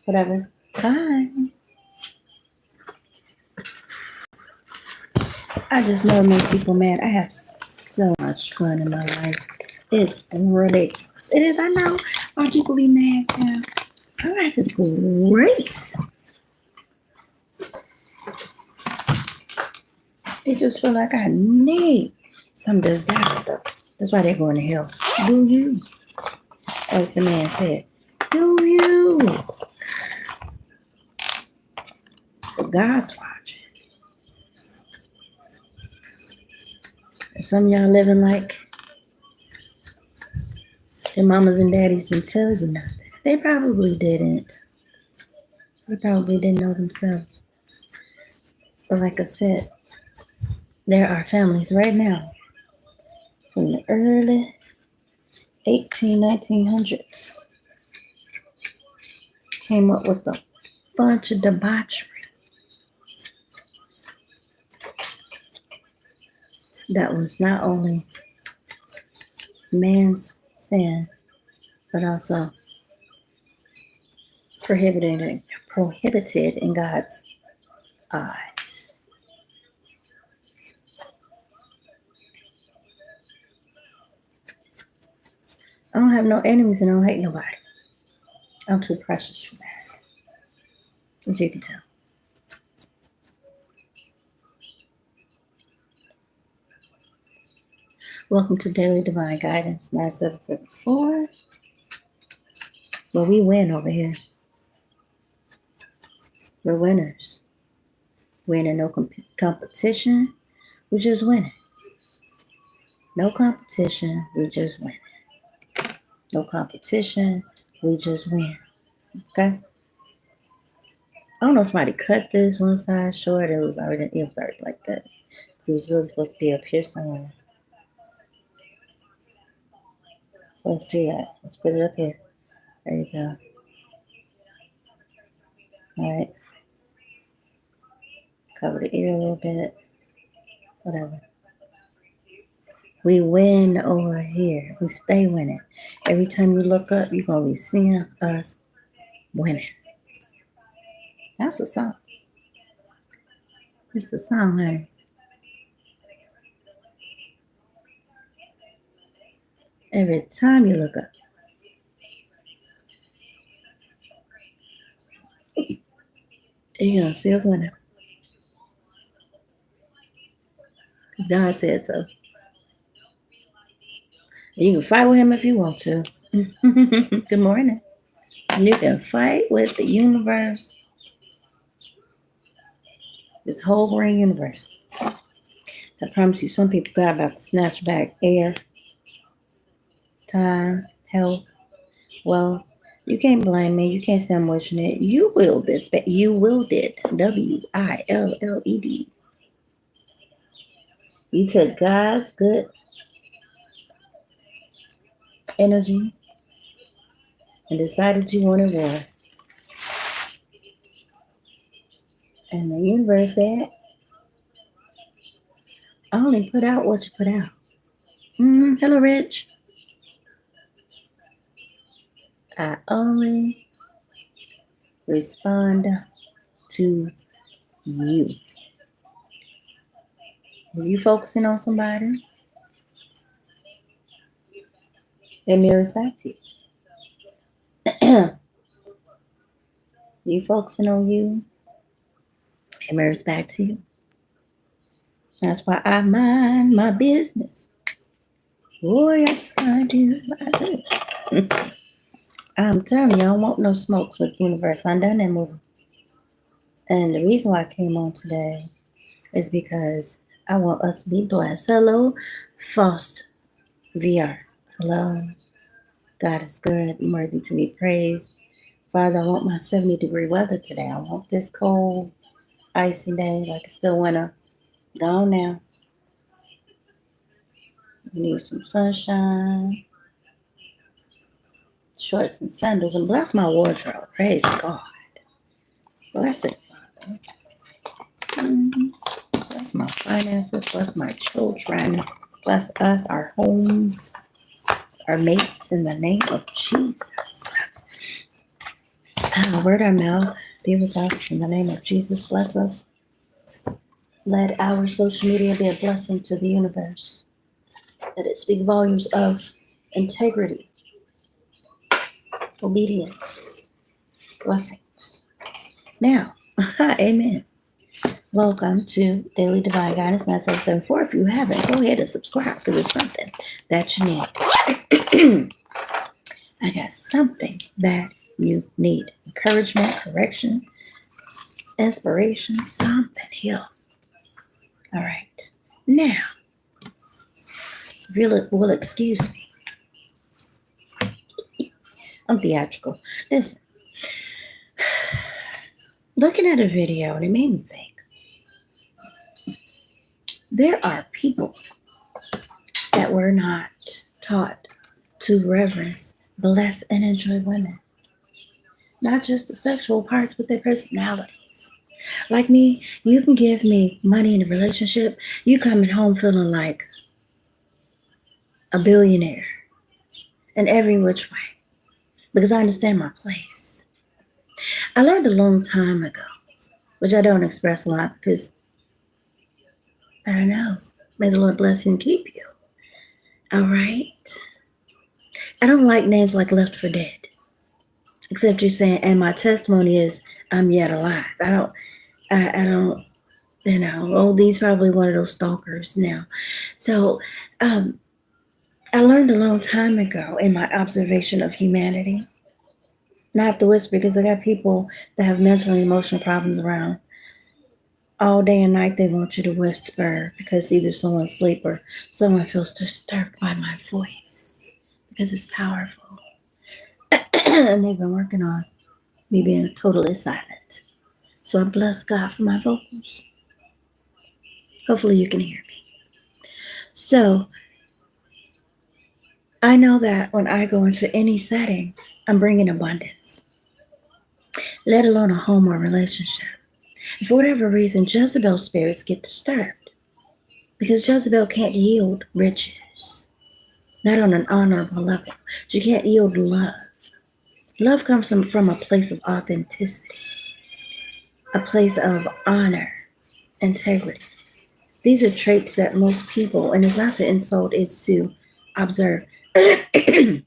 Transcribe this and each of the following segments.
Whatever. Hi. I just love making people mad. I have so much fun in my life. It's ridiculous. It is. I know. Why people be mad now? My life is great. It just feel like I need some disaster. That's why they're going to hell. Do you? As the man said. Do you? Because God's watching. And some of y'all living like their mamas and daddies didn't tell you nothing. They probably didn't. They probably didn't know themselves. But like I said, there are families right now from the early 1900s came up with a bunch of debauchery that was not only man's sin, but also prohibited in God's eyes. I don't have no enemies and I don't hate nobody. I'm too precious for that, as you can tell. Welcome to Daily Divine Guidance 9774, where we win over here. We're winners. We're in no competition. We're just winning. No competition. We just win. No competition. We just win. Okay? I don't know if somebody cut this one side short. It was already like that. It was really supposed to be up here somewhere. So let's do that. Let's put it up here. There you go. All right. Cover the ear a little bit. Whatever. We win over here. We stay winning. Every time you look up, you're going to be seeing us winning. That's a song. It's a song, honey. Every time you look up. You're going to see us winning. God said so. You can fight with him if you want to. Good morning. You can fight with the universe. This whole green universe. So I promise you, some people God about to snatch back air, time, health. Well, you can't blame me. You can't say I'm wishing it. You willed this. You willed it. WILLED. You took God's good energy and decided you wanted war. And the universe said, I only put out what you put out. Hello, Rich. I only respond to you. If you focusing on somebody, it mirrors back to you. You focusing on you, it mirrors back to you. That's why I mind my business. Oh, yes, I do. I'm telling you, I don't want no smokes with the universe. I'm done that movie. And the reason why I came on today is because I want us to be blessed. Hello, Faust VR. Hello. God is good and worthy to be praised. Father, I want my 70-degree weather today. I want this cold, icy day like it's still winter. Gone now. We need some sunshine, shorts and sandals, and bless my wardrobe. Praise God. Bless it, Father. Bless my finances. Bless my children. Bless us, our homes, our mates, in the name of Jesus. Word our mouth be with us in the name of Jesus. Bless us. Let our social media be a blessing to the universe. Let it speak volumes of integrity, obedience, blessings. Now, amen. Welcome to Daily Divine Guidance 9774. If you haven't, go ahead and subscribe because it's something that you need. I got something that you need. Encouragement, correction, inspiration, something here. All right. Now, if you will excuse me. I'm theatrical. Listen, looking at a video, and it made me think. There are people that were not taught to reverence, bless, and enjoy women. Not just the sexual parts, but their personalities. Like me, you can give me money in a relationship, you coming home feeling like a billionaire in every which way because I understand my place. I learned a long time ago, which I don't express a lot because I don't know. May the Lord bless you and keep you. All right. I don't like names like Left for Dead, except you're saying, and my testimony is I'm yet alive. I don't, these probably one of those stalkers now. So, I learned a long time ago in my observation of humanity, not to whisper because I got people that have mental and emotional problems around. All day and night they want you to whisper because either someone's asleep or someone feels disturbed by my voice because it's powerful. And they've been working on me being totally silent. So I bless God for my vocals. Hopefully you can hear me. So I know that when I go into any setting, I'm bringing abundance, let alone a home or relationship. For whatever reason, Jezebel spirits get disturbed because Jezebel can't yield riches, not on an honorable level. She can't yield love. Love comes from a place of authenticity, a place of honor, integrity. These are traits that most people, and it's not to insult, it's to observe, is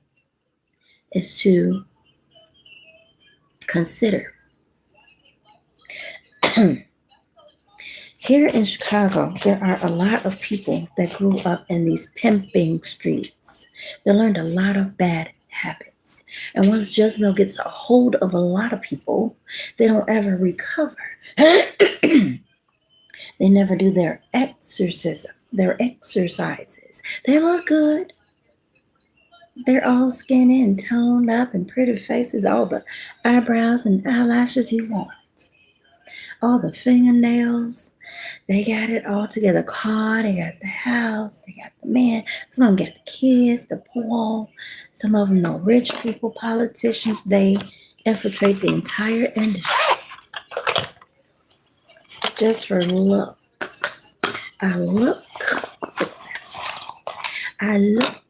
to consider. Here in Chicago, there are a lot of people that grew up in these pimping streets. They learned a lot of bad habits. And once Jezebel gets a hold of a lot of people, they don't ever recover. They never do their exorcism, their exercises. They look good. They're all skinny and toned up and pretty faces, all the eyebrows and eyelashes you want. All the fingernails, they got it all together. Car, they got the house, they got the man. Some of them got the kids, the poor. Some of them know rich people, politicians. They infiltrate the entire industry just for looks. I look successful. I look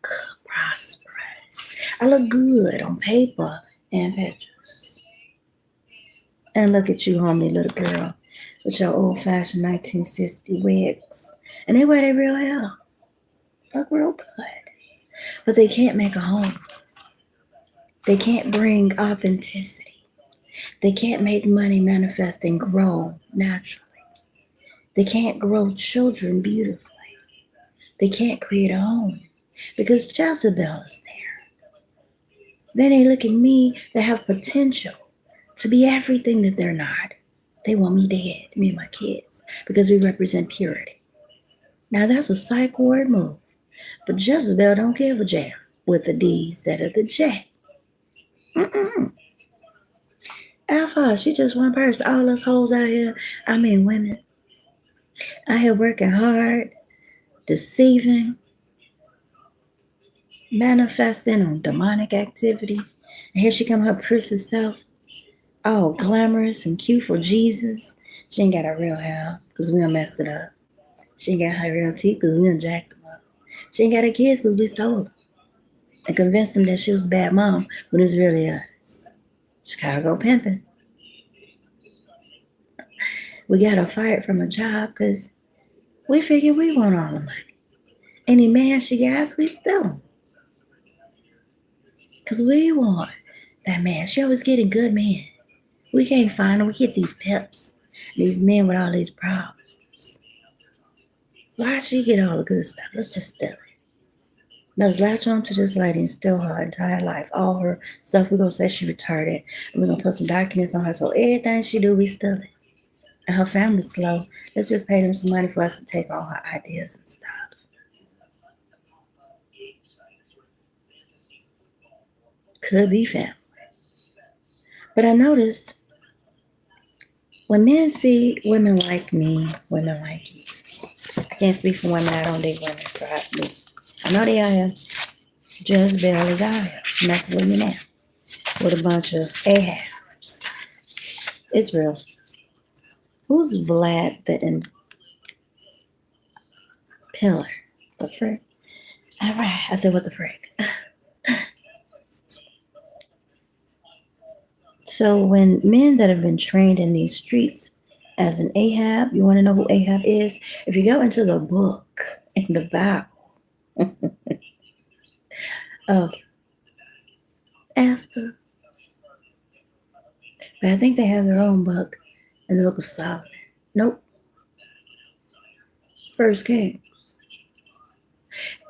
prosperous. I look good on paper and pictures. And look at you, homely little girl, with your old-fashioned 1960 wigs. And they wear their real hair. Look real good. But they can't make a home. They can't bring authenticity. They can't make money manifest and grow naturally. They can't grow children beautifully. They can't create a home because Jezebel is there. Then they look at me that have potential to be everything that they're not. They want me dead, me and my kids, because we represent purity. Now that's a psych ward move. But Jezebel don't give a jam with the D instead of the J. Alpha, she just one person. All us hoes out here, I mean women, out here working hard, deceiving, manifesting on demonic activity. And here she come her prissy self, all glamorous and cute for Jesus. She ain't got her real hair because we done messed it up. She ain't got her real teeth because we done jacked them up. She ain't got her kids because we stole them and convinced them that she was a bad mom when it was really us. Chicago pimping. We got her fired from a job because we figured we want all the money. Any man she got, we steal him. Because we want that man. She always getting good men. We can't find them. We get these pimps, these men with all these problems. Why she get all the good stuff? Let's just steal it. Let's latch on to this lady and steal her entire life. All her stuff, we're going to say she retarded. And we're going to put some documents on her. So everything she do, we steal it. And her family's slow. Let's just pay them some money for us to take all her ideas and stuff. Could be family. But I noticed when men see women like me, women like you. I can't speak for women. I don't date women. So I know they out here just barely got here. Messing with me now. With a bunch of Ahabs. It's real. Who's Vlad the Impaler? The frick? All right. I said, what the frick? So when men that have been trained in these streets as an Ahab, you want to know who Ahab is? If you go into the book in the Bible of Esther, but I think they have their own book in the book of Solomon. Nope. First Kings.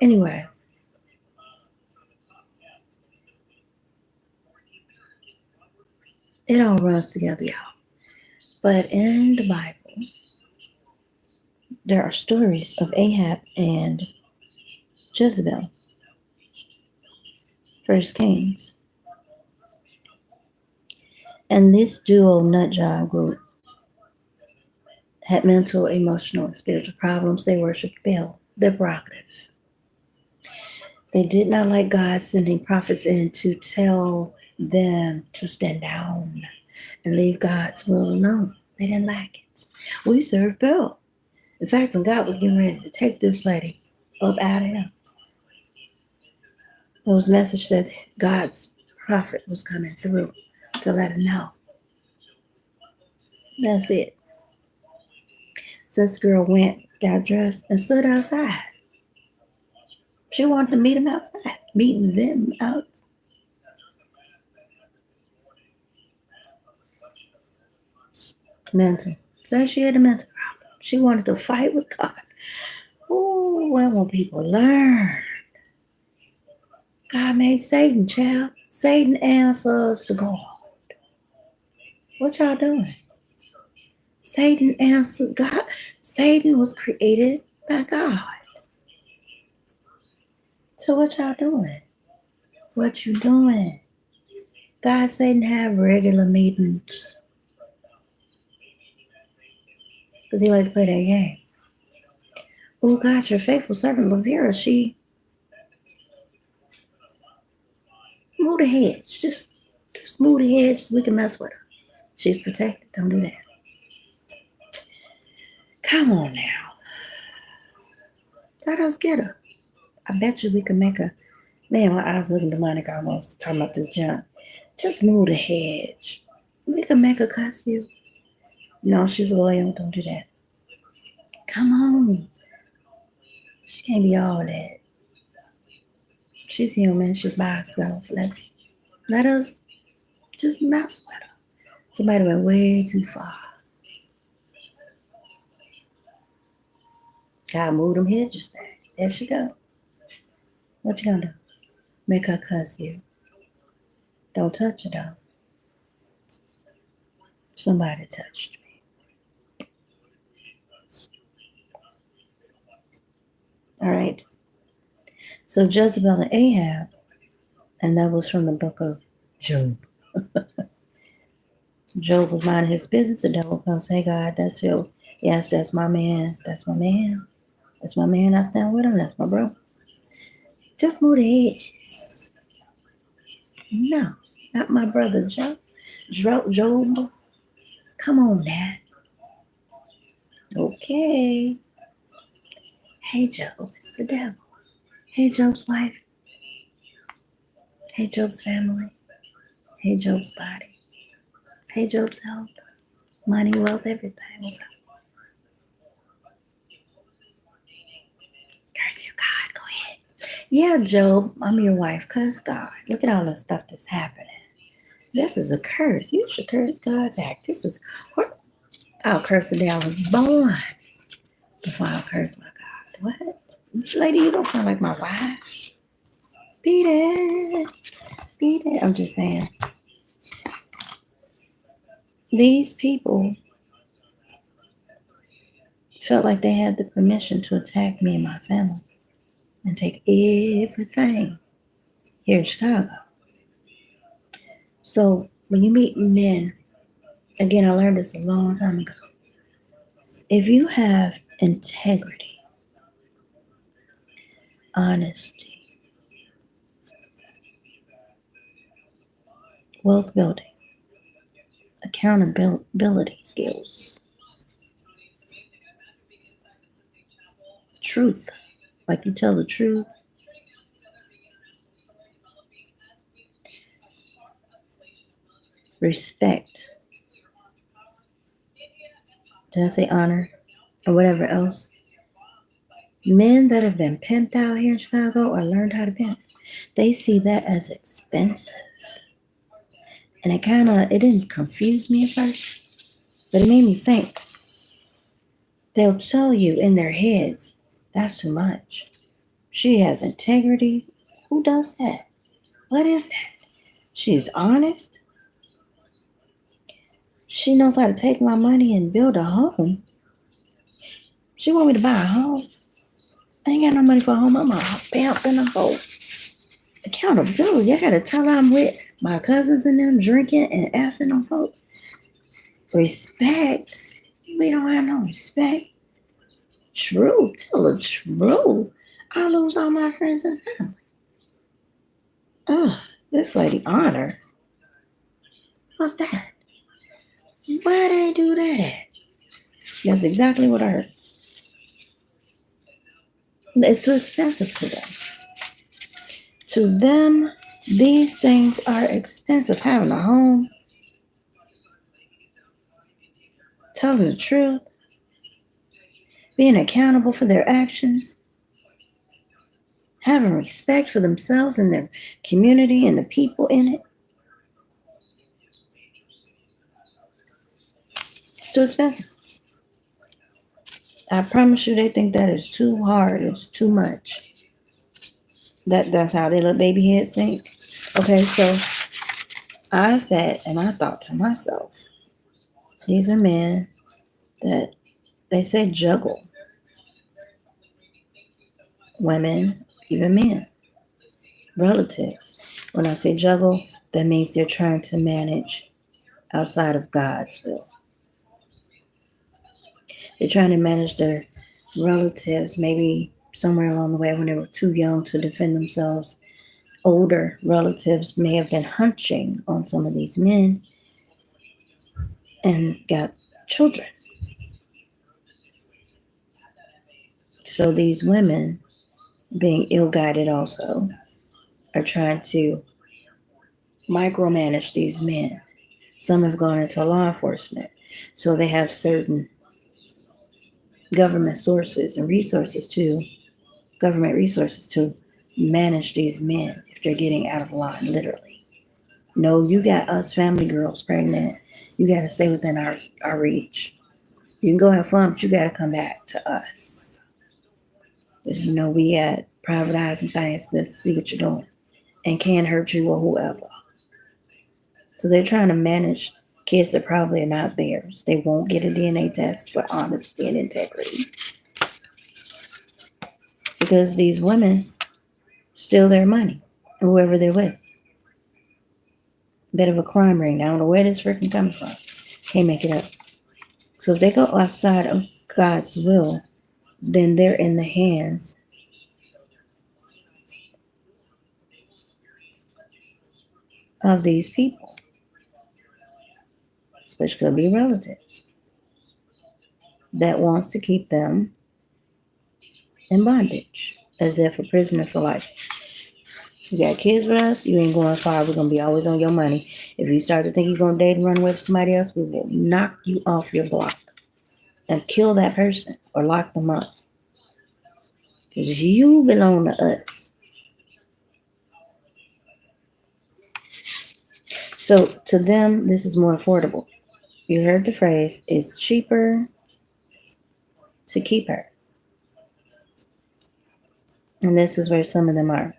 Anyway. It all runs together, y'all. But in the Bible, there are stories of Ahab and Jezebel. First Kings. And this duo nut job group had mental, emotional, and spiritual problems. They worshiped Baal, their prerogative. They did not like God sending prophets in to tell them to stand down and leave God's will alone. They didn't like it. We serve Baal. In fact, when God was getting ready to take this lady up out of here, it was a message that God's prophet was coming through to let her know. That's it. So this girl went, got dressed, and stood outside. She wanted to meet him outside, meeting them out. Mental. So she had a mental problem. She wanted to fight with God. Oh, well, when people learn, God made Satan, child. Satan answers to God. What y'all doing? Satan answered God. Satan was created by God. So what y'all doing? What you doing? God, Satan have regular meetings. Because he likes to play that game. Oh, God, your faithful servant, Lavera, she moved the hedge. Just move the hedge so we can mess with her. She's protected. Don't do that. Come on now. Let us get her. I bet you we can make her. Man, my eyes looking demonic almost talking about this junk. Just move the hedge. We can make her cuss you. No, she's loyal. Don't do that. Come on. She can't be all that. She's human. She's by herself. Let us just mess with her. Somebody went way too far. God moved them hedges back. There she go. What you gonna do? Make her cuss you. Don't touch her though. Somebody touched me. All right. So Jezebel and Ahab, and that was from the book of Job. Job was minding his business. The devil comes, hey God, that's you. Yes, that's my man. That's my man. That's my man. I stand with him. That's my bro. Just move the edges. No, not my brother Job. Job. Come on, Dad. Okay. Hey, Job, it's the devil. Hey, Job's wife. Hey, Job's family. Hey, Job's body. Hey, Job's health, money, wealth, everything. What's up? Curse you, God. Go ahead. Yeah, Job, I'm your wife. Curse God. Look at all the stuff that's happening. This is a curse. You should curse God back. This is what I'll curse the day I was born before I'll curse my God. What? Lady, you don't sound like my wife. Beat it. Beat it. I'm just saying. These people felt like they had the permission to attack me and my family and take everything here in Chicago. So when you meet men, again, I learned this a long time ago. If you have integrity, honesty, wealth building, accountability skills, truth, like you tell the truth, respect, did I say honor, or whatever else? Men that have been pimped out here in Chicago or learned how to pimp, they see that as expensive. And it didn't confuse me at first, but it made me think. They'll tell you in their heads, that's too much. She has integrity. Who does that? What is that? She's honest. She knows how to take my money and build a home. She want me to buy a home. I ain't got no money for a home. I'm a pimp in a hole. Accountability. I gotta tell her I'm with my cousins and them drinking and effing on folks. Respect. We don't have no respect. Truth. Tell the truth. I lose all my friends and family. Ugh, this lady honor. What's that? Where they do that at? That's exactly what I heard. It's too expensive to them. To them, these things are expensive. Having a home, telling the truth, being accountable for their actions, having respect for themselves and their community and the people in it. It's too expensive. I promise you, they think that is too hard. It's too much. That's how they little baby heads think. Okay, so I sat and I thought to myself, these are men that they say juggle. Women, even men, relatives. When I say juggle, that means they're trying to manage outside of God's will. They're trying to manage their relatives, maybe somewhere along the way when they were too young to defend themselves. Older relatives may have been hunching on some of these men and got children. So these women, being ill-guided also, are trying to micromanage these men. Some have gone into law enforcement, so they have certain government sources and government resources to manage these men if they're getting out of line, literally. No, you got us family girls pregnant. You got to stay within our reach. You can go have fun, but you got to come back to us. Because you know we at private eyes and things to see what you're doing and can't hurt you or whoever. So they're trying to manage kids that probably are not theirs. They won't get a DNA test for honesty and integrity. Because these women steal their money, whoever they're with. Bit of a crime ring. I don't know where this freaking coming from. Can't make it up. So if they go outside of God's will, then they're in the hands of these people, which could be relatives, that wants to keep them in bondage, as if a prisoner for life. You got kids with us, you ain't going far. We're going to be always on your money. If you start to think he's going to date and run away with somebody else, we will knock you off your block and kill that person or lock them up. Because you belong to us. So to them, this is more affordable. You heard the phrase, it's cheaper to keep her. And this is where some of them are.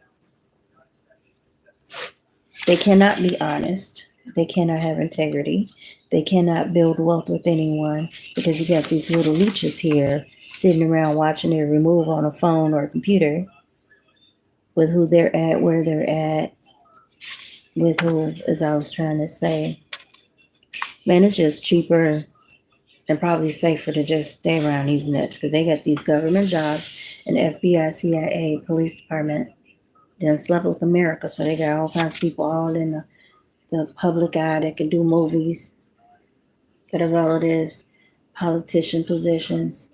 They cannot be honest. They cannot have integrity. They cannot build wealth with anyone because you got these little leeches here sitting around watching their remove on a phone or a computer with who they're at, where they're at, with who, as I was trying to say. Man, it's just cheaper and probably safer to just stay around these nuts because they got these government jobs and FBI, CIA, police department. Done slept with America, so they got all kinds of people all in the public eye that can do movies, that are relatives, politician positions.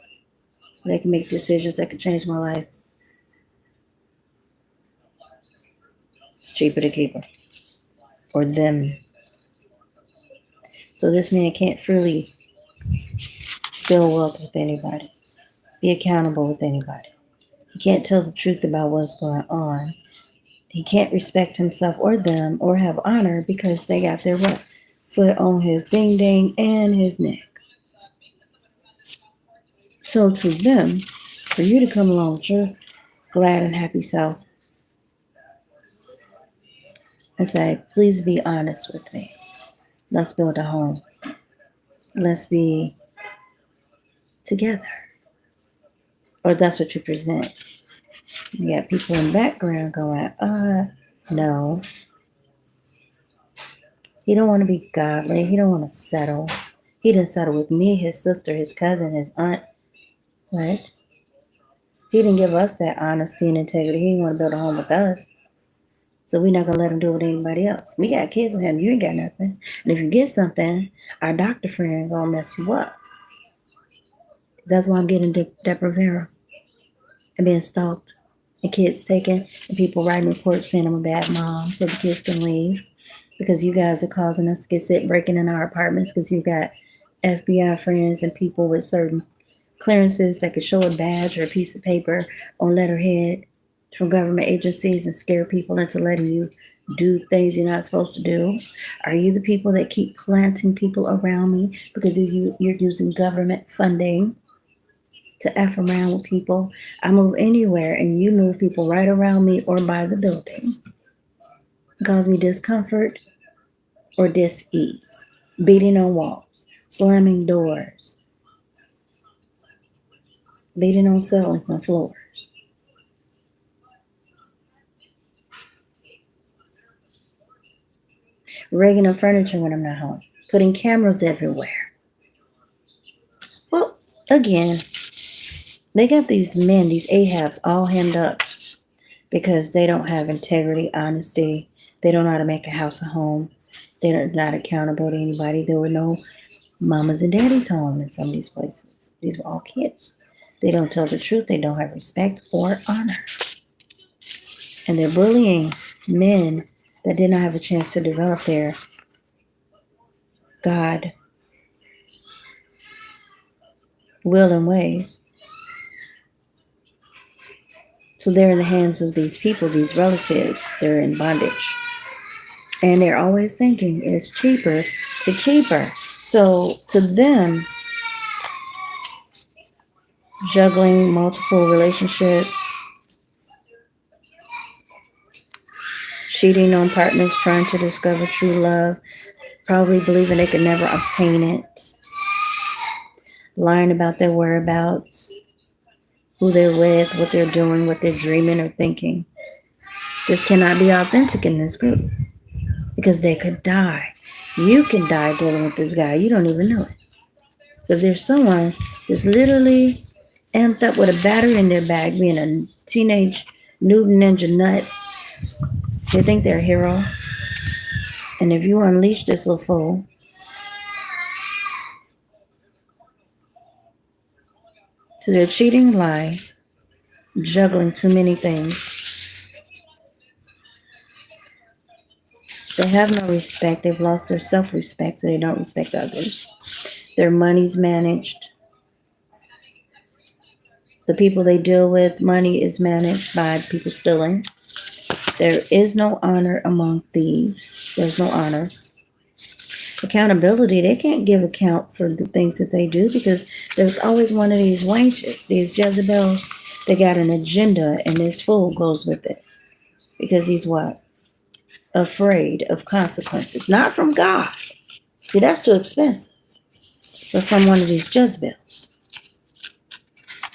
They can make decisions that could change my life. It's cheaper to keep her or them. So this man can't freely build wealth with anybody, be accountable with anybody. He can't tell the truth about what's going on. He can't respect himself or them or have honor because they got their what? Foot on his ding ding and his neck. So to them, for you to come along with your glad and happy self and say, please be honest with me. Let's build a home. Let's be together. Or that's what you present. You got people in the background going, no. He don't want to be godly. He don't want to settle. He didn't settle with me, his sister, his cousin, his aunt. Right? He didn't give us that honesty and integrity. He didn't want to build a home with us. So we're not going to let him do it with anybody else. We got kids with him. You ain't got nothing. And if you get something, our doctor friend going to mess you up. That's why I'm getting Depo-Provera and being stalked. And kids taken and people writing reports saying I'm a bad mom so the kids can leave. Because you guys are causing us to get sick, breaking in our apartments because you got FBI friends and people with certain clearances that could show a badge or a piece of paper on letterhead from government agencies and scare people into letting you do things you're not supposed to do? Are you the people that keep planting people around me because you're using government funding to F around with people? I move anywhere and you move people right around me or by the building. Cause me discomfort or dis-ease. Beating on walls, slamming doors, beating on ceilings and floors. Rigging up furniture when I'm not home. Putting cameras everywhere. Well, again, they got these men, these Ahabs, all hemmed up because they don't have integrity, honesty. They don't know how to make a house a home. They're not accountable to anybody. There were no mamas and daddies home in some of these places. These were all kids. They don't tell the truth. They don't have respect or honor. And they're bullying men that did not have a chance to develop their God will and ways. So they're in the hands of these people, these relatives. They're in bondage. And they're always thinking it's cheaper to keep her. So to them, juggling multiple relationships, cheating on partners, trying to discover true love, probably believing they could never obtain it, lying about their whereabouts, who they're with, what they're doing, what they're dreaming or thinking. This cannot be authentic in this group because they could die. You can die dealing with this guy. You don't even know it. Because there's someone that's literally amped up with a battery in their bag, being a teenage Newton Ninja nut. They think they're a hero. And if you unleash this little fool, so they're cheating, lying, juggling too many things. They have no respect. They've lost their self-respect, so they don't respect others. Their money's managed. The people they deal with, money is managed by people stealing. There is no honor among thieves. There's no honor. Accountability, they can't give account for the things that they do because there's always one of these wenches, these Jezebels, they got an agenda and this fool goes with it. Because he's what? Afraid of consequences. Not from God. See, that's too expensive. But from one of these Jezebels.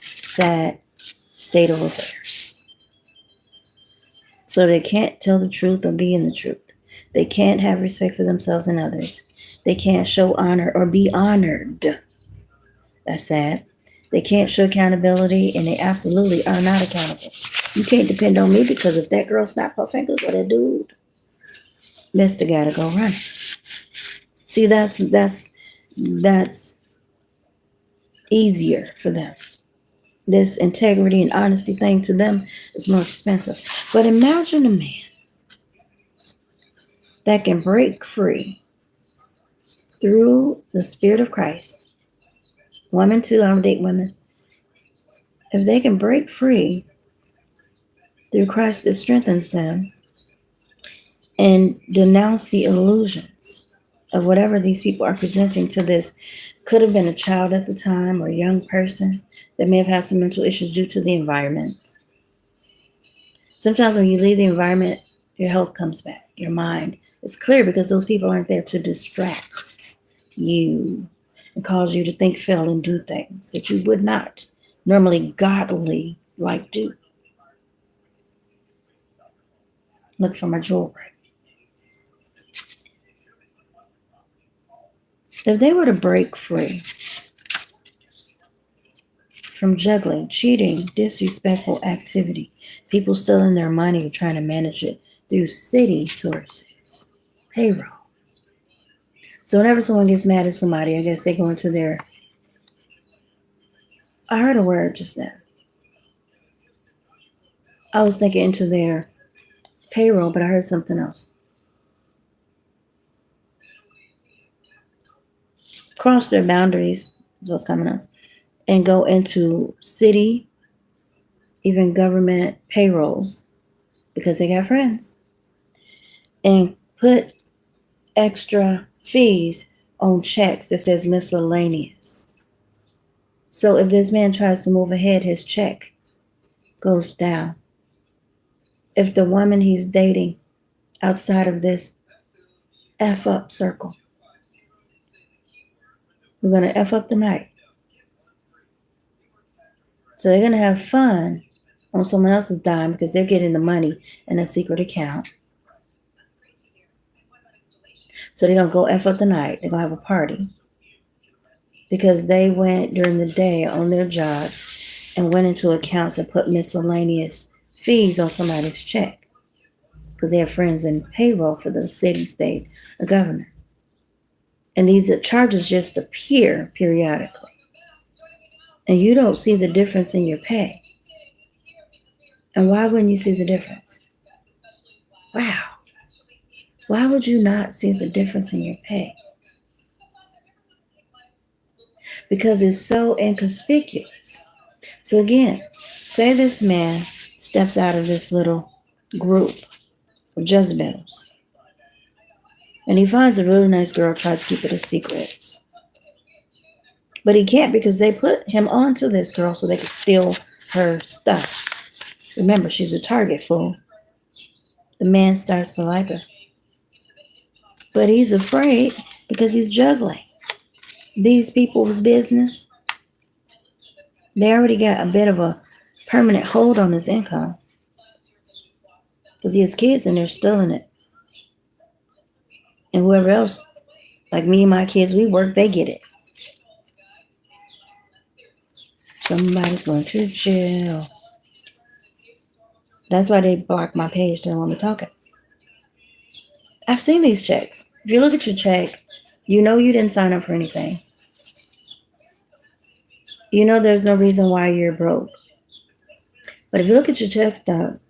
Sad state of affairs. So they can't tell the truth or be in the truth. They can't have respect for themselves and others. They can't show honor or be honored. That's sad. They can't show accountability, and they absolutely are not accountable. You can't depend on me because if that girl snapped her fingers or that dude, Mister gotta go run. See, that's easier for them. This integrity and honesty thing to them is more expensive. But imagine a man that can break free through the Spirit of Christ. Women too, I don't date women. If they can break free through Christ that strengthens them and denounce the illusions of whatever these people are presenting to this, could have been a child at the time or a young person that may have had some mental issues due to the environment. Sometimes when you leave the environment, your health comes back, your mind is clear because those people aren't there to distract you and cause you to think, feel, and do things that you would not normally godly like do. Look for my jewelry. If they were to break free from juggling, cheating, disrespectful activity, people stealing their money or trying to manage it through city sources, payroll. So whenever someone gets mad at somebody, I guess they go into their, I heard a word just now. I was thinking into their payroll, but I heard something else. Cross their boundaries is what's coming up. And go into city, even government payrolls, because they got friends. And put extra fees on checks that says miscellaneous. So if this man tries to move ahead, his check goes down. If the woman he's dating outside of this F up circle, we're going to F up the night. So they're going to have fun on someone else's dime because they're getting the money in a secret account. So they're going to go F up the night. They're going to have a party because they went during the day on their jobs and went into accounts and put miscellaneous fees on somebody's check because they have friends in payroll for the city, state, or government. And these charges just appear periodically. And you don't see the difference in your pay. And why wouldn't you see the difference? Wow. Why would you not see the difference in your pay? Because it's so inconspicuous. So again, say this man steps out of this little group of Jezebels. And he finds a really nice girl, tries to keep it a secret. But he can't because they put him onto this girl so they can steal her stuff. Remember, she's a target, fool. The man starts to like her. But he's afraid because he's juggling these people's business. They already got a bit of a permanent hold on his income because he has kids and they're stealing it. And whoever else, like me and my kids, we work, they get it. Somebody's going to jail. That's why they blocked my page. They don't want me talking. I've seen these checks. If you look at your check, you know you didn't sign up for anything. You know there's no reason why you're broke. But if you look at your check stub,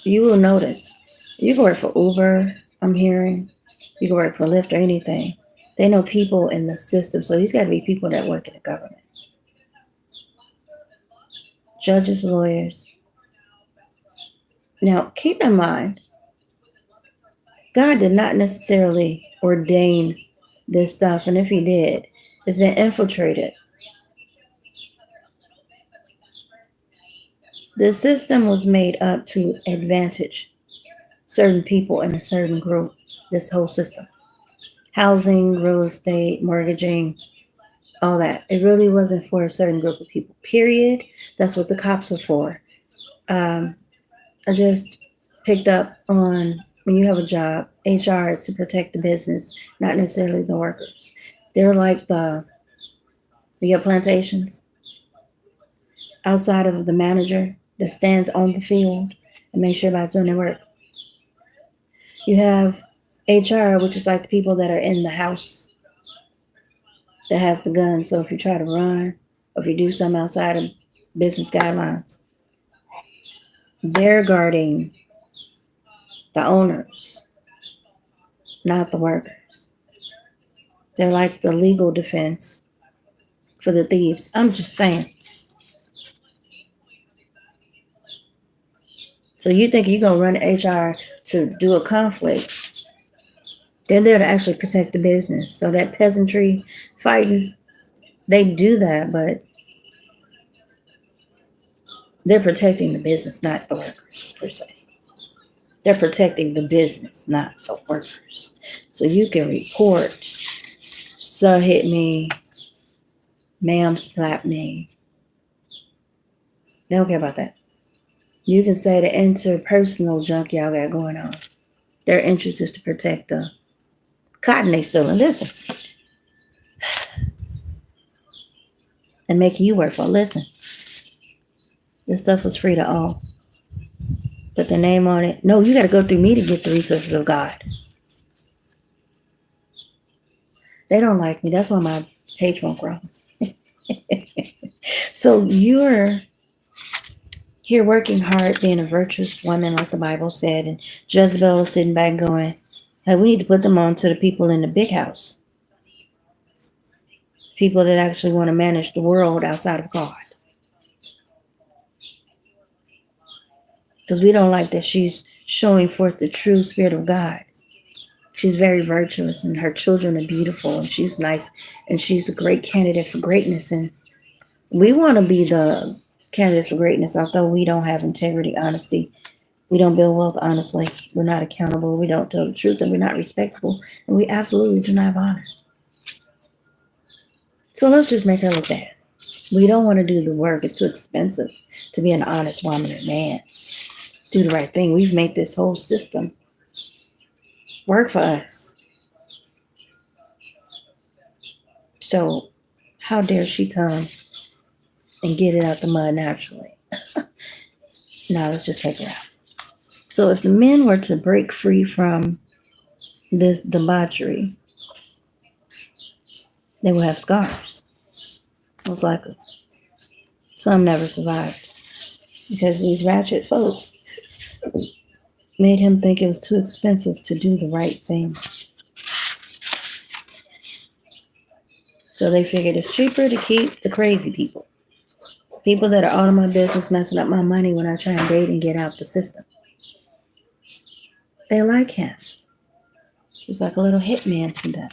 you will notice you can work for Uber, I'm hearing. You can work for Lyft or anything. They know people in the system, so these got to be people that work in the government. Judges, lawyers. Now, keep in mind, God did not necessarily ordain this stuff, and if He did, it's been infiltrated. The system was made up to advantage certain people in a certain group. This whole system, housing, real estate, mortgaging, all that. It really wasn't for a certain group of people, period. That's what the cops are for. I just picked up on when you have a job, HR is to protect the business, not necessarily the workers. They're like you have plantations outside of the manager that stands on the field and makes sure everybody's doing their work. You have HR, which is like the people that are in the house that has the gun. So if you try to run or if you do something outside of business guidelines, they're guarding the owners, not the workers. They're like the legal defense for the thieves. I'm just saying. So you think you're going to run HR to do a conflict. They're there to actually protect the business. So that peasantry fighting, they do that, but they're protecting the business, not the workers, per se. They're protecting the business, not the workers. So you can report, sir hit me, ma'am slapped me. They don't care about that. You can say the interpersonal junk y'all got going on. Their interest is to protect the cotton they stealing. Listen. And making you work for. Listen. This stuff was free to all. Put the name on it. No, you got to go through me to get the resources of God. They don't like me. That's why my page won't grow. So you're here working hard, being a virtuous woman, like the Bible said, and Jezebel is sitting back going, hey, we need to put them on to the people in the big house. People that actually want to manage the world outside of God. Because we don't like that she's showing forth the true spirit of God. She's very virtuous and her children are beautiful and she's nice and she's a great candidate for greatness. And we want to be the candidates for greatness, although we don't have integrity, honesty. We don't build wealth honestly. We're not accountable. We don't tell the truth and we're not respectful. And we absolutely do not have honor. So let's just make her look bad. We don't want to do the work. It's too expensive to be an honest woman or man. Do the right thing. We've made this whole system work for us. So how dare she come and get it out the mud naturally? Now let's just take her out. So if the men were to break free from this debauchery, they will have scars. Most likely. Some never survived. Because these ratchet folks made him think it was too expensive to do the right thing. So they figured it's cheaper to keep the crazy people. People that are out of my business messing up my money when I try and date and get out the system. They like him. He's like a little hitman to them.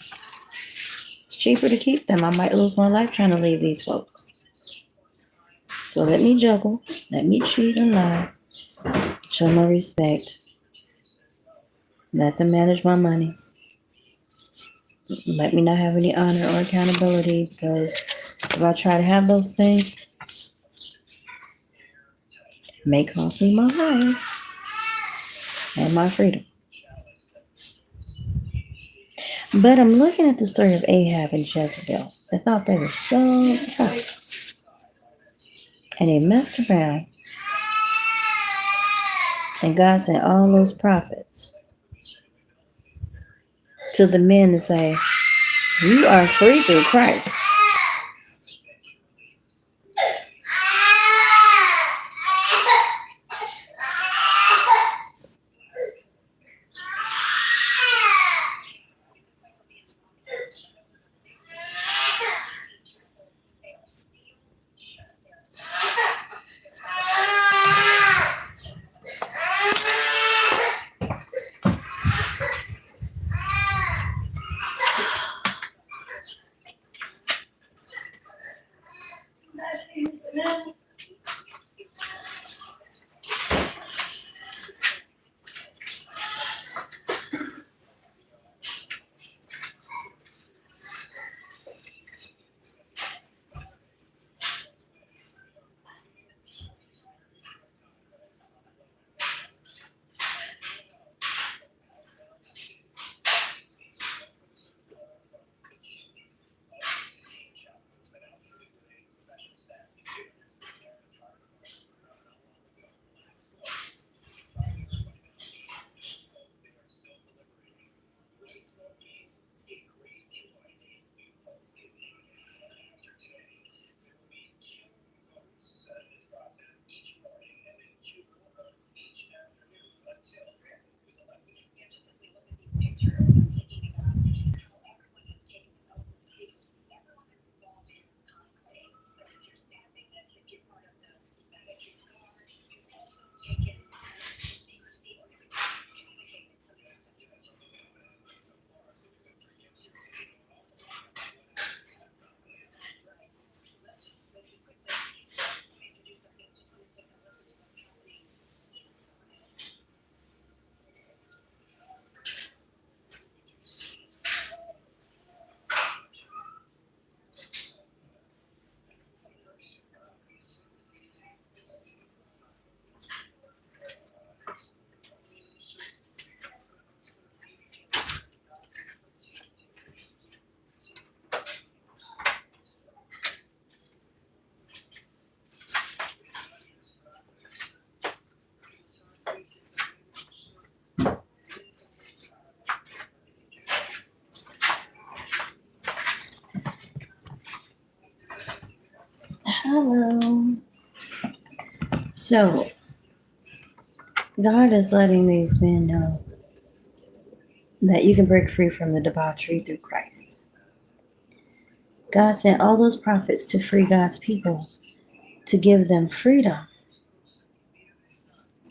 It's cheaper to keep them. I might lose my life trying to leave these folks. So let me juggle. Let me cheat and lie. Show no respect. Let them manage my money. Let me not have any honor or accountability, because if I try to have those things, it may cost me my life and my freedom. But I'm looking at the story of Ahab and Jezebel. They thought they were so tough. And they messed around. And God sent all those prophets to the men to say, you are free through Christ. Hello. So, God is letting these men know that you can break free from the debauchery through Christ. God sent all those prophets to free God's people, to give them freedom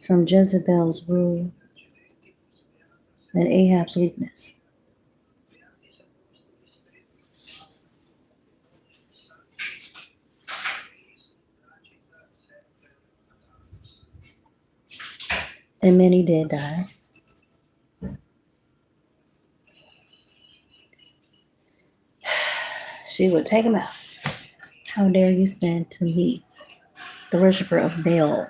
from Jezebel's rule and Ahab's weakness. And many did die. She would take them out. How dare you stand to me, the worshiper of Baal,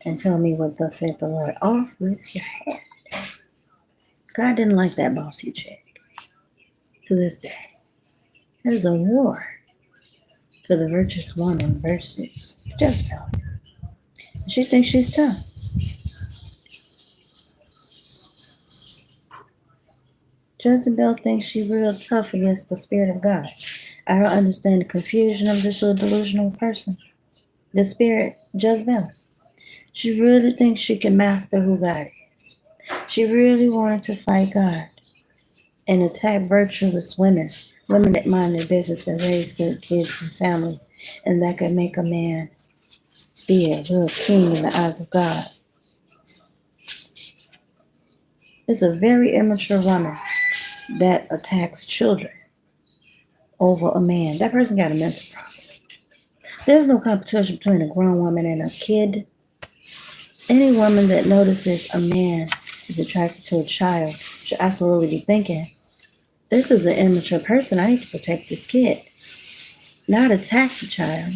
and tell me what thus saith the Lord? Off with your head. God didn't like that bossy chick. To this day, there's a war for the virtuous woman versus Jezebel. She thinks she's tough. Jezebel thinks she's real tough against the Spirit of God. I don't understand the confusion of this little delusional person. The Spirit, Jezebel. She really thinks she can master who God is. She really wanted to fight God and attack virtuous women, women that mind their business and raise good kids and families, and that could make a man be a real king in the eyes of God. It's a very immature woman that attacks children over a man. That person got a mental problem. There's no competition between a grown woman and a kid. Any woman that notices a man is attracted to a child should absolutely be thinking, this is an immature person. I need to protect this kid. Not attack the child.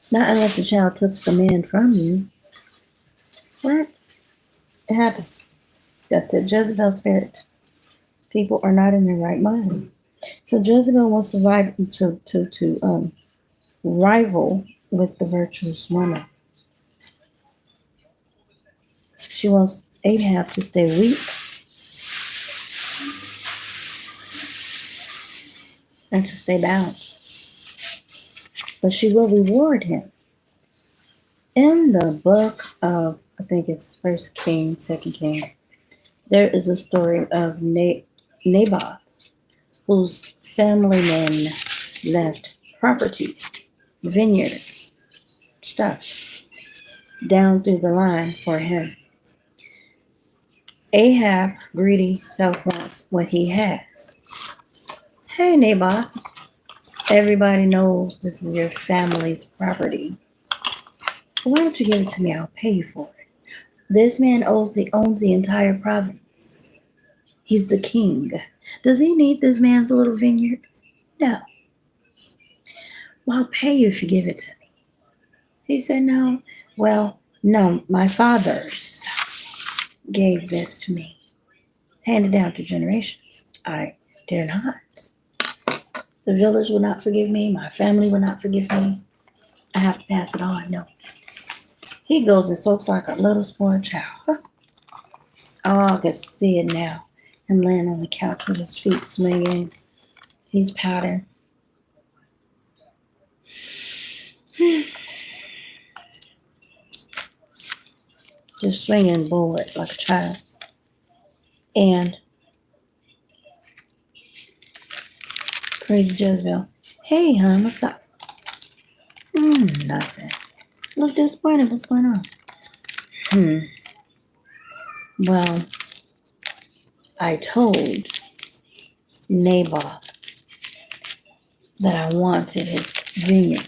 Not unless the child took the man from you. What? It happens. That's the Jezebel spirit. People are not in their right minds. So Jezebel wants to rival with the virtuous woman. She wants Ahab to stay weak and to stay bound. But she will reward him. In the book of, I think it's First King, Second King, there is a story of Naboth, whose family men left property, vineyard, stuff, down through the line for him. Ahab, greedy self, wants what he has. Hey, Naboth, everybody knows this is your family's property. Why don't you give it to me? I'll pay you for it. This man owns the entire province. He's the king. Does he need this man's little vineyard? No. Well, I'll pay you if you give it to me. He said, no. Well, no, my fathers gave this to me. Handed down to generations. I dare not. The village will not forgive me. My family will not forgive me. I have to pass it on. No. He goes and soaks like a little spoiled child. Oh, I can see it now. Him laying on the couch with his feet swinging. He's pouting. Just swinging bored like a child. And crazy Jezebel. Hey, hon, what's up? Nothing. Look disappointed. What's going on? Well, I told Naboth that I wanted his vineyard.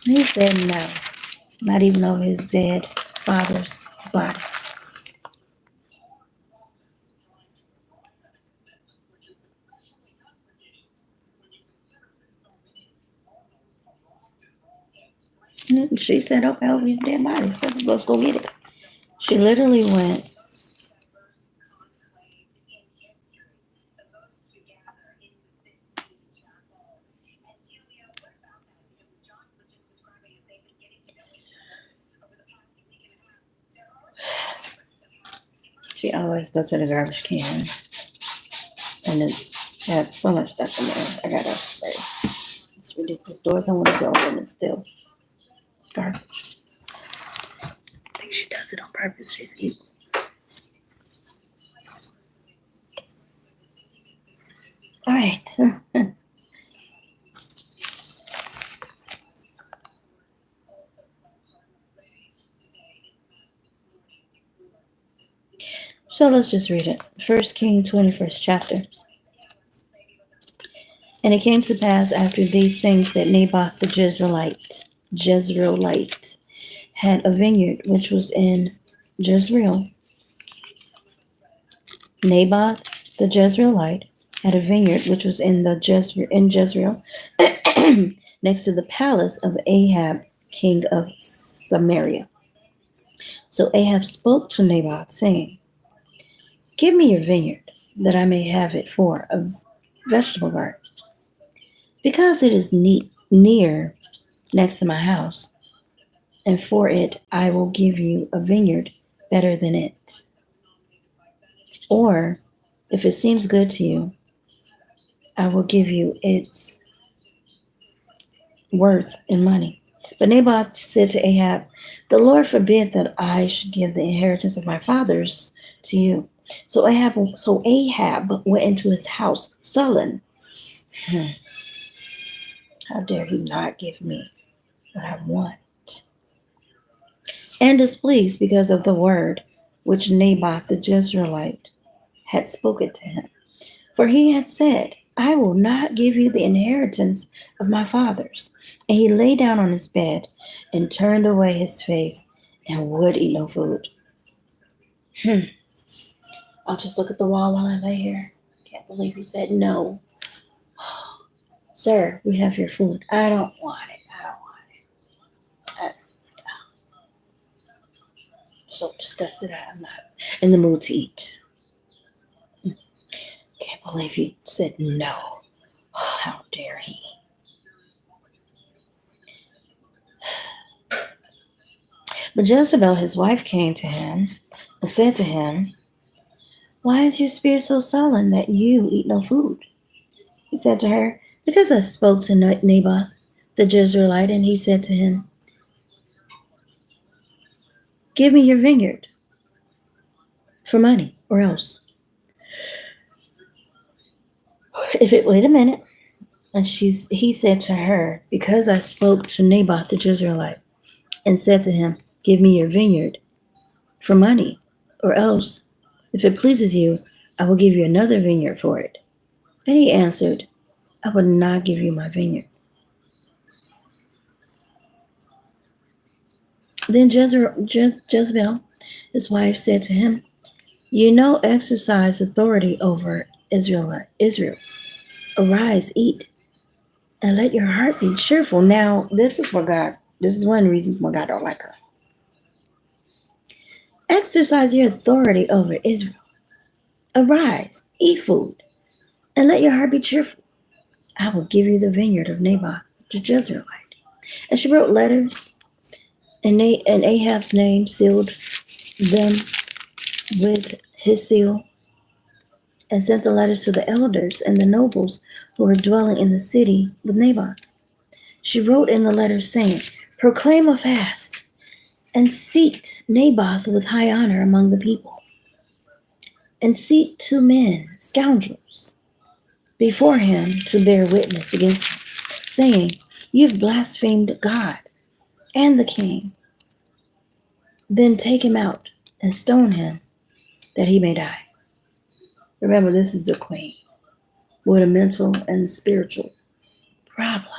He said no, not even over his dead father's bodies. And she said, okay, over his dead bodies. Let's go get it. She literally went She always go to the garbage can And it had so much stuff in there. I gotta say, it's ridiculous. Doors I wanted to open and still garbage. I think she does it on purpose. She's evil. All right. So let's just read it. 1 King 21st chapter. And it came to pass after these things that Naboth the Jezreelite had a vineyard which was in Jezreel. Naboth the Jezreelite had a vineyard which was in Jezreel, next to the palace of Ahab, king of Samaria. So Ahab spoke to Naboth, saying, "Give me your vineyard, that I may have it for a vegetable garden, because it is near next to my house, and for it I will give you a vineyard better than it. Or, if it seems good to you, I will give you its worth in money." But Naboth said to Ahab, "The Lord forbid that I should give the inheritance of my fathers to you." So Ahab went into his house sullen. How dare he not give me what I want? And displeased because of the word which Naboth the Jezreelite had spoken to him. For he had said, "I will not give you the inheritance of my fathers." And he lay down on his bed and turned away his face and would eat no food. I'll just look at the wall while I lay here. Can't believe he said no. "Sir, we have your food." "I don't want it. I don't want it." I'm so disgusted. I'm not in the mood to eat. Can't believe he said no. How dare he? But Jezebel, his wife, came to him and said to him, "Why is your spirit so sullen that you eat no food?" He said to her, "Because I spoke to Naboth the Jezreelite, and he said to him, 'Give me your vineyard for money, or else.' Wait a minute." And he said to her, "Because I spoke to Naboth the Jezreelite, and said to him, 'Give me your vineyard for money, or else, if it pleases you, I will give you another vineyard for it.' And he answered, 'I will not give you my vineyard.' Then Jezebel, his wife, said to him, 'You exercise authority over Israel. Arise, eat, and let your heart be cheerful." Now, this is one of the reasons why God don't like her. Exercise your authority over Israel. Arise, eat food, and let your heart be cheerful. I will give you the vineyard of Naboth the Jezreelite. And she wrote letters in Ahab's name, sealed them with his seal, and sent the letters to the elders and the nobles who were dwelling in the city with Naboth. She wrote in the letters, saying, "Proclaim a fast, and seat Naboth with high honor among the people, and seat 2 men, scoundrels, before him to bear witness against him, saying, 'You've blasphemed God and the king.' Then take him out and stone him, that he may die." Remember, this is the queen with a mental and spiritual problem.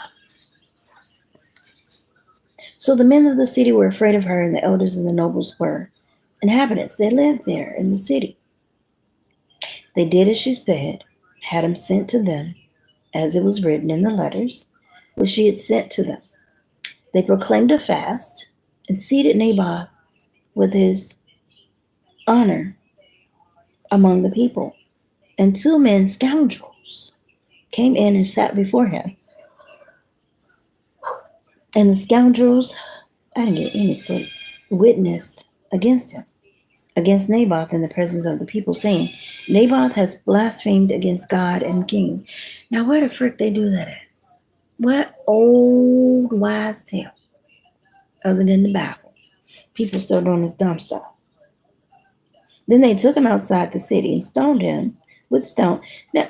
So the men of the city were afraid of her, and the elders and the nobles were inhabitants. They lived there in the city. They did as she said, had him sent to them, as it was written in the letters which she had sent to them. They proclaimed a fast and seated Naboth with his honor among the people. And 2 men, scoundrels, came in and sat before him. And the scoundrels, I didn't get any sleep, witnessed against him. against Naboth in the presence of the people, saying, Naboth has blasphemed against God and king. Now, where the frick they do that at? What old wise tale, other than the Bible? People still doing this dumb stuff. Then they took him outside the city and stoned him with stone. Now,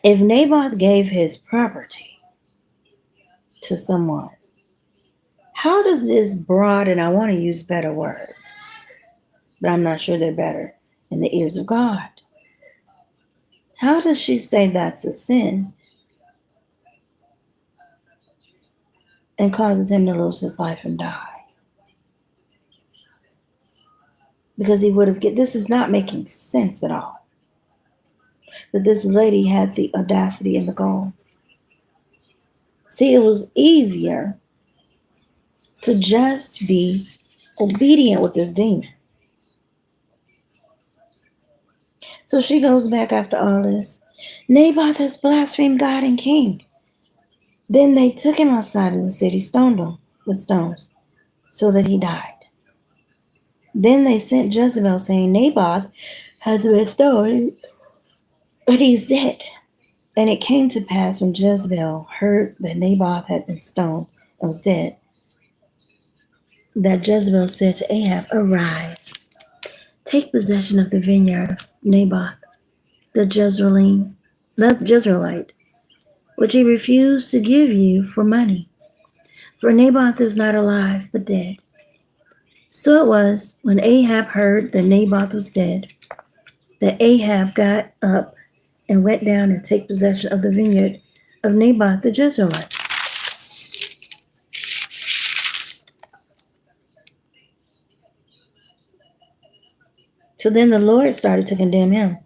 if Naboth gave his property to someone, how does this broad, and I want to use better words, but I'm not sure they're better in the ears of God. How does she say that's a sin and causes him to lose his life and die? Because he would have this is not making sense at all. That this lady had the audacity and the gall. See, it was easier to just be obedient with this demon. So she goes back after all this. Naboth has blasphemed God and king. Then they took him outside of the city, stoned him with stones, so that he died. Then they sent Jezebel, saying, Naboth has been stoned, but he's dead. And it came to pass when Jezebel heard that Naboth had been stoned and was dead, that Jezebel said to Ahab, Arise, take possession of the vineyard of Naboth, the Jezreelite, which he refused to give you for money. For Naboth is not alive, but dead. So it was, when Ahab heard that Naboth was dead, that Ahab got up and went down and took possession of the vineyard of Naboth the Jezreelite. So then the Lord started to condemn him.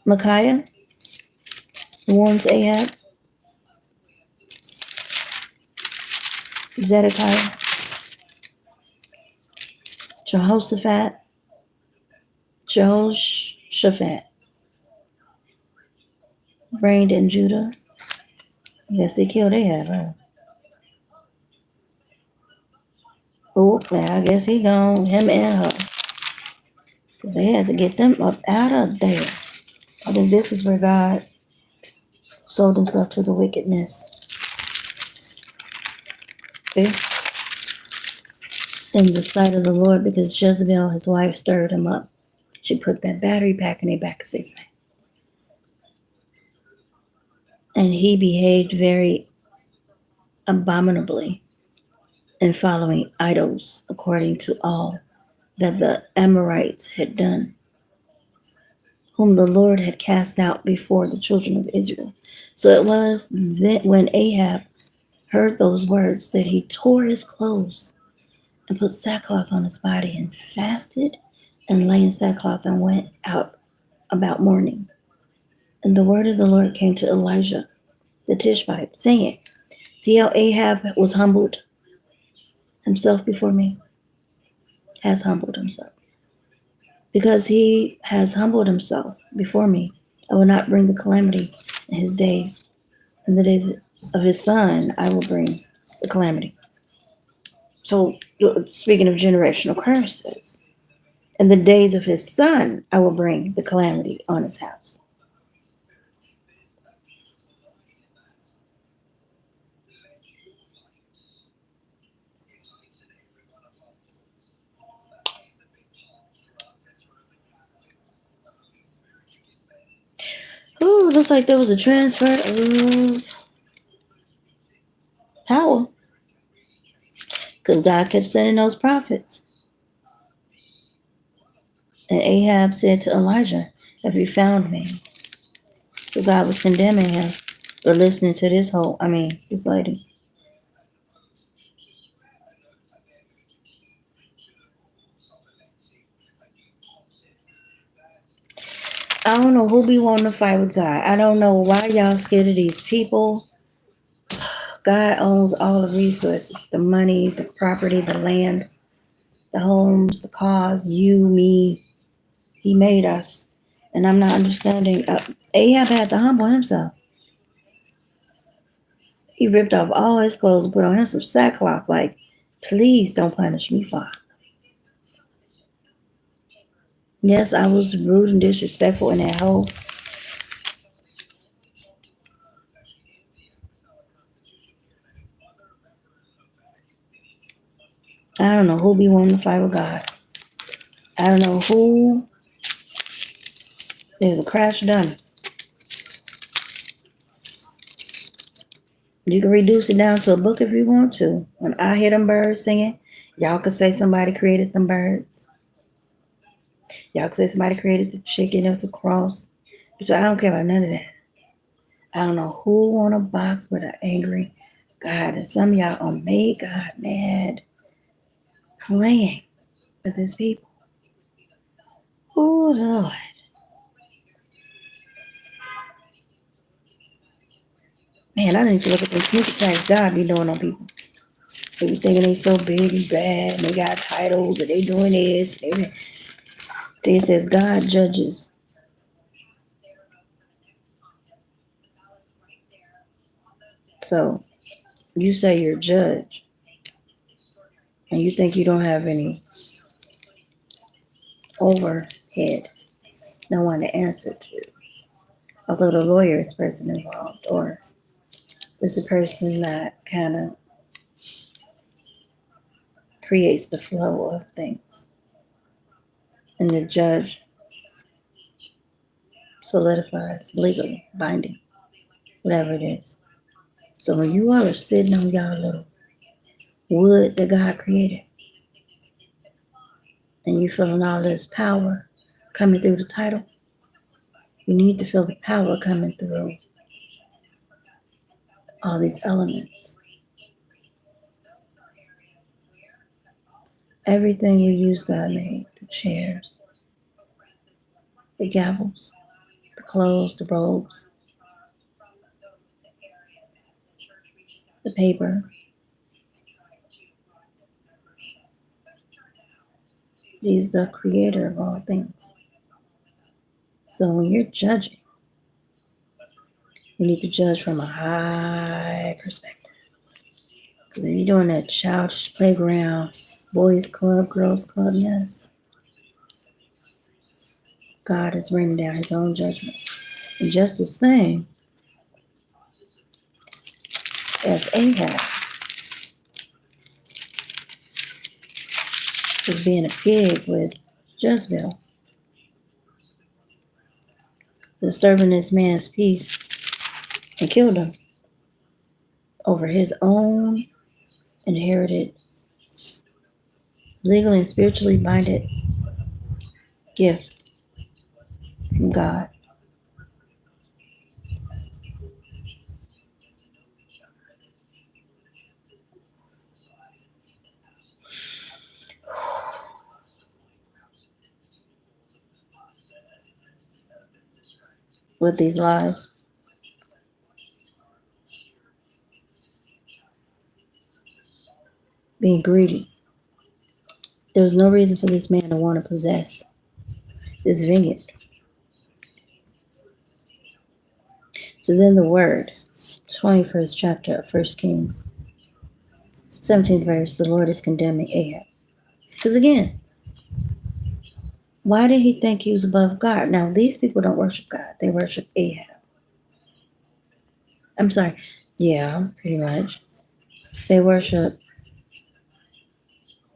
Micaiah warns Ahab. Zedekiah, Jehoshaphat, reigned in Judah. I guess they killed Ahab, huh? Oh, I guess he gone, him and her. Because they had to get them up out of there. I think this is where God sold himself to the wickedness. See? In the sight of the Lord, because Jezebel, his wife, stirred him up. She put that battery pack in their back, as they say. And he behaved very abominably in following idols, according to all that the Amorites had done, whom the Lord had cast out before the children of Israel. So it was that when Ahab heard those words that he tore his clothes and put sackcloth on his body and fasted and lay in sackcloth and went out about mourning. And the word of the Lord came to Elijah the Tishbite, saying, See how Ahab was humbled himself before me? Has humbled himself. Because he has humbled himself before me, I will not bring the calamity in his days. In the days of his son, I will bring the calamity. So, speaking of generational curses, in the days of his son, I will bring the calamity on his house. Ooh, looks like there was a transfer of power. Because God kept sending those prophets. And Ahab said to Elijah, Have you found me? So God was condemning him for listening to this lady. I don't know who be wanting to fight with God. I don't know why y'all scared of these people. God owns all the resources, the money, the property, the land, the homes, the cars, you, me. He made us. And I'm not understanding. Ahab had to humble himself. He ripped off all his clothes and put on him some sackcloth, like, please don't punish me, Father. Yes, I was rude and disrespectful in that hole. I don't know who be wanting to fight with God. I don't know who is a crash dummy. You can reduce it down to a book if you want to. When I hear them birds singing, y'all could say somebody created them birds. Y'all could say somebody created the chicken. It was a cross. So I don't care about none of that. I don't know who want a box with an angry God. And some of y'all gonna make God mad playing with his people. Oh, Lord. Man, I need to look at them sneak attacks God be doing on people. They be thinking they so big and bad and they got titles and they doing this. It says God judges. So you say you're a judge and you think you don't have any overhead, no one to answer to. Although the lawyer is person involved, or is the person that kind of creates the flow of things. And the judge solidifies legally binding, whatever it is. So when you are sitting on y'all little wood that God created, and you feeling all this power coming through the title, you need to feel the power coming through all these elements. Everything we use, God made. The chairs, the gavels, the clothes, the robes, the paper. He's the creator of all things. So when you're judging, you need to judge from a high perspective. Because if you're doing that childish playground, boys club, girls club, yes, God is raining down his own judgment. And just the same as Ahab was being a pig with Jezebel, disturbing this man's peace and killed him over his own inherited, legally and spiritually binded gift from God. With these lies, being greedy. There was no reason for this man to want to possess this vineyard. So then the word, 21st chapter of 1 Kings, 17th verse, the Lord is condemning Ahab. Because again, why did he think he was above God? Now, these people don't worship God. They worship Ahab. I'm sorry. Yeah, pretty much. They worship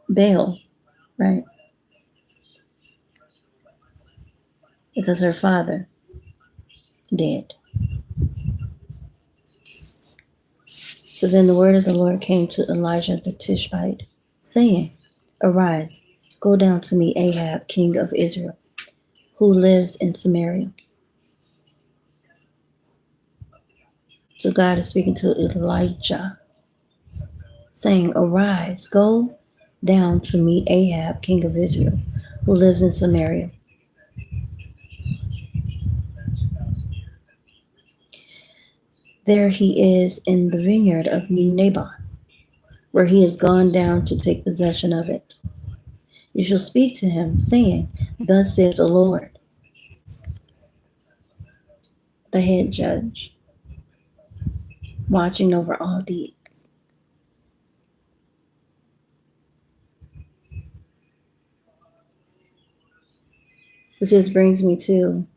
Baal, right? Because her father did. So then the word of the Lord came to Elijah the Tishbite, saying, Arise, go down to meet Ahab, king of Israel, who lives in Samaria. So God is speaking to Elijah, saying, Arise, go down to meet Ahab, king of Israel, who lives in Samaria. There he is in the vineyard of Naboth, where he has gone down to take possession of it. You shall speak to him, saying, Thus saith the Lord, the head judge. watching over all deeds. This just brings me to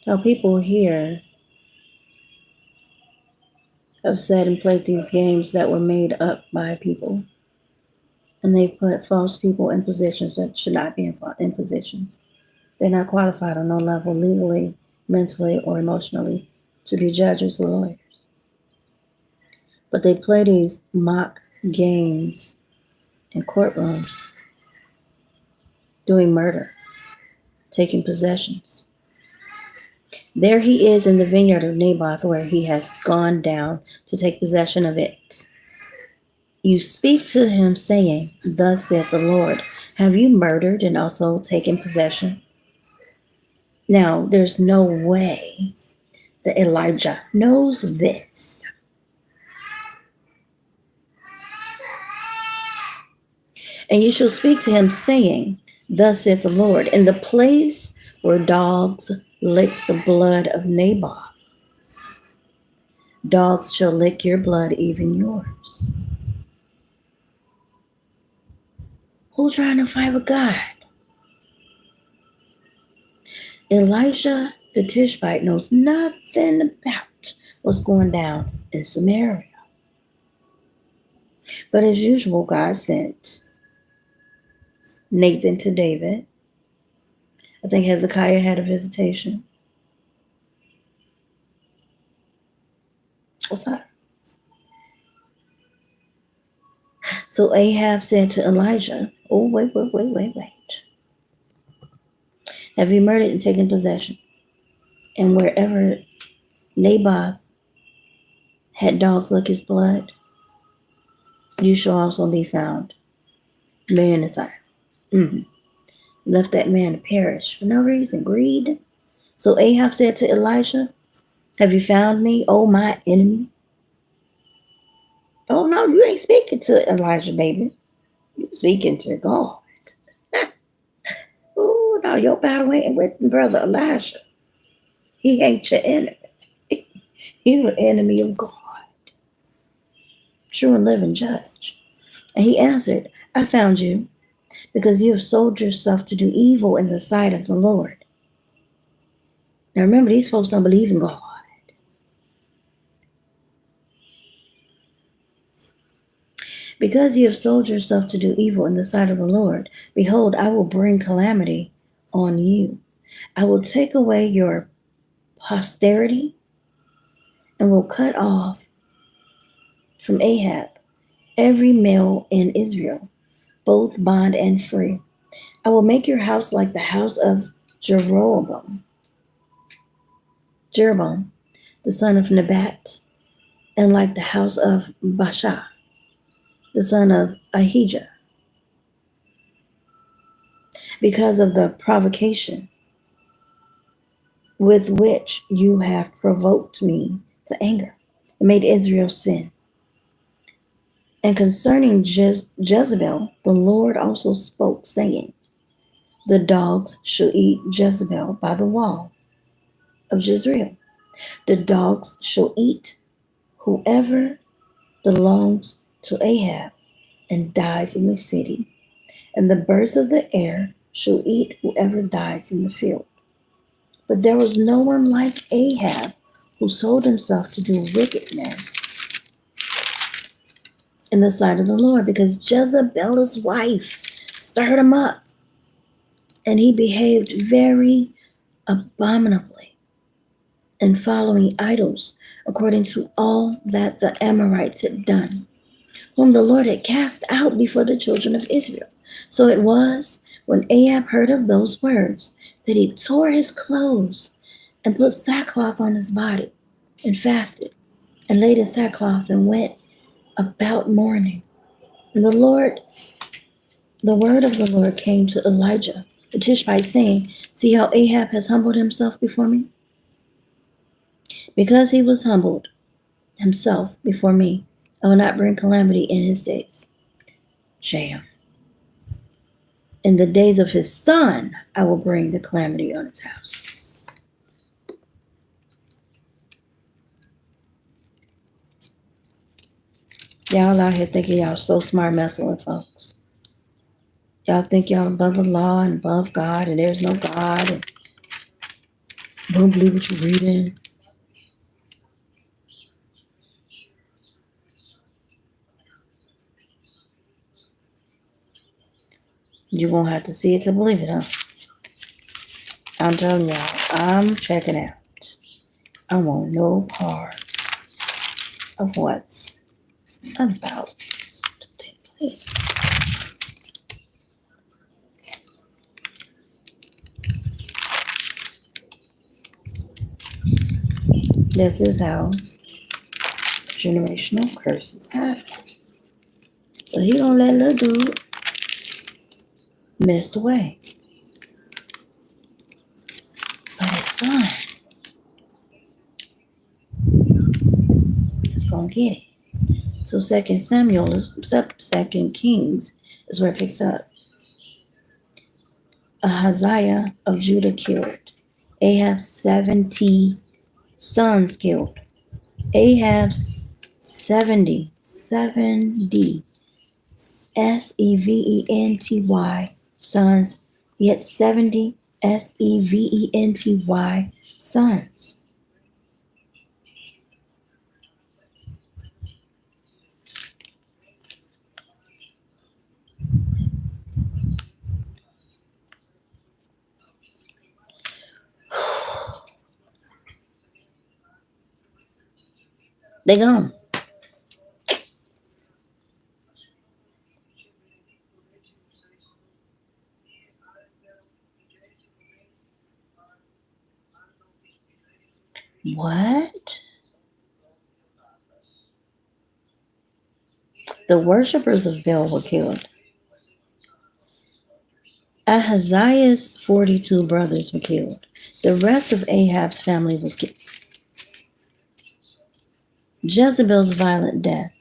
how people here have said and played these games that were made up by people. And they put false people in positions that should not be in positions. They're not qualified on no level, legally, mentally, or emotionally, to be judges or lawyers. But they play these mock games in courtrooms, doing murder, taking possessions. There he is in the vineyard of Naboth, where he has gone down to take possession of it. You speak to him, saying, Thus saith the Lord, have you murdered and also taken possession? Now, there's no way that Elijah knows this. And you shall speak to him, saying, Thus saith the Lord, in the place where dogs lick the blood of Naboth, dogs shall lick your blood, even yours. Who's trying to fight with God? Elijah the Tishbite knows nothing about what's going down in Samaria. But as usual, God sent Nathan to David. I think Hezekiah had a visitation. What's up? So Ahab said to Elijah, Oh, wait. Have you murdered and taken possession? And wherever Naboth had dogs lick his blood, you shall also be found. Man is I. Left that man to perish for no reason, greed. So Ahab said to Elijah, Have you found me, oh my enemy? Oh no, you ain't speaking to Elijah, baby. You speaking to God. Oh no, your battle ain't with brother Elijah. He ain't your enemy. He's an enemy of God, true and living judge. And he answered, I found you because you have sold yourself to do evil in the sight of the Lord. Now remember, these folks don't believe in God. Because you have sold yourself to do evil in the sight of the Lord, behold, I will bring calamity on you. I will take away your posterity and will cut off from Ahab every male in Israel, both bond and free. I will make your house like the house of Jeroboam, the son of Nebat, and like the house of Baasha, the son of Ahijah, because of the provocation with which you have provoked me to anger and made Israel sin. And concerning Jezebel, the Lord also spoke, saying, The dogs shall eat Jezebel by the wall of Jezreel. The dogs shall eat whoever belongs to Ahab and dies in the city, and the birds of the air shall eat whoever dies in the field. But there was no one like Ahab who sold himself to do wickedness in the sight of the Lord, because Jezebel, his wife, stirred him up, and he behaved very abominably in following idols, according to all that the Amorites had done, whom the Lord had cast out before the children of Israel. So it was, when Ahab heard of those words, that he tore his clothes and put sackcloth on his body and fasted and laid in sackcloth and went about mourning. And the word of the Lord came to Elijah the Tishbite, saying, See how Ahab has humbled himself before me? Because he was humbled himself before me, I will not bring calamity in his days. Jam. In the days of his son, I will bring the calamity on his house. Y'all out here thinking y'all so smart messing with folks. Y'all think y'all above the law and above God and there's no God and don't believe what you're reading. You're going to have to see it to believe it, huh? I'm telling y'all, I'm checking out. I want no parts of what's about to take place. This is how generational curses happen. So he gonna let little dude missed away. But his son is gonna get it. So Second Kings is where it picks up. Ahaziah of Judah killed. Ahab's 70 sons killed. Ahab's 70 SEVENTY sons, yet 70 SEVENTY sons. They gone. What? The worshippers of Baal were killed. Ahaziah's 42 brothers were killed. The rest of Ahab's family was killed. Jezebel's violent death.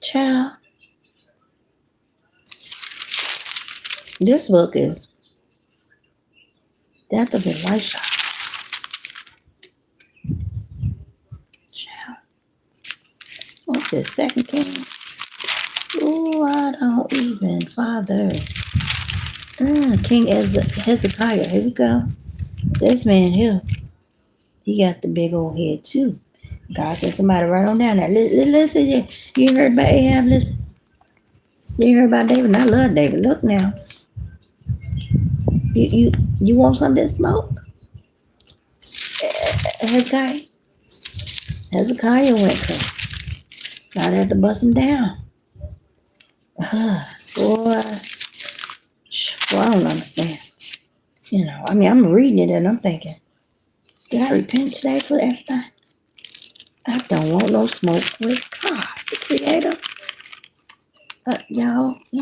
Child, this book is Death of Elisha. Child. What's this? Second King? Oh, I don't even, Father. King Hezekiah. Here we go. This man here, he got the big old head too. God said somebody write on down there. Listen, you heard about Ahab? Listen. You heard about David? And I love David. Look now. You want something to smoke? Hezekiah went crazy. God had to bust him down. Boy, I don't understand. I'm reading it and I'm thinking, did I repent today for everything? I don't want no smoke with God, the Creator. Y'all, I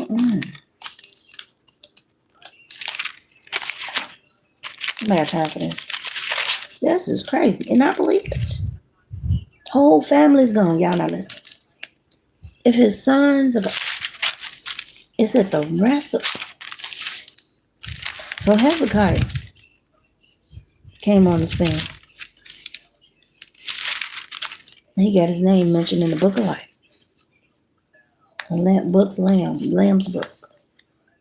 don't have time for this. This is crazy, and I believe it. Whole family's gone. Y'all not listening. If his sons are, it's at the rest of. So Hezekiah came on the scene. He got his name mentioned in the book of life. Lamb's book.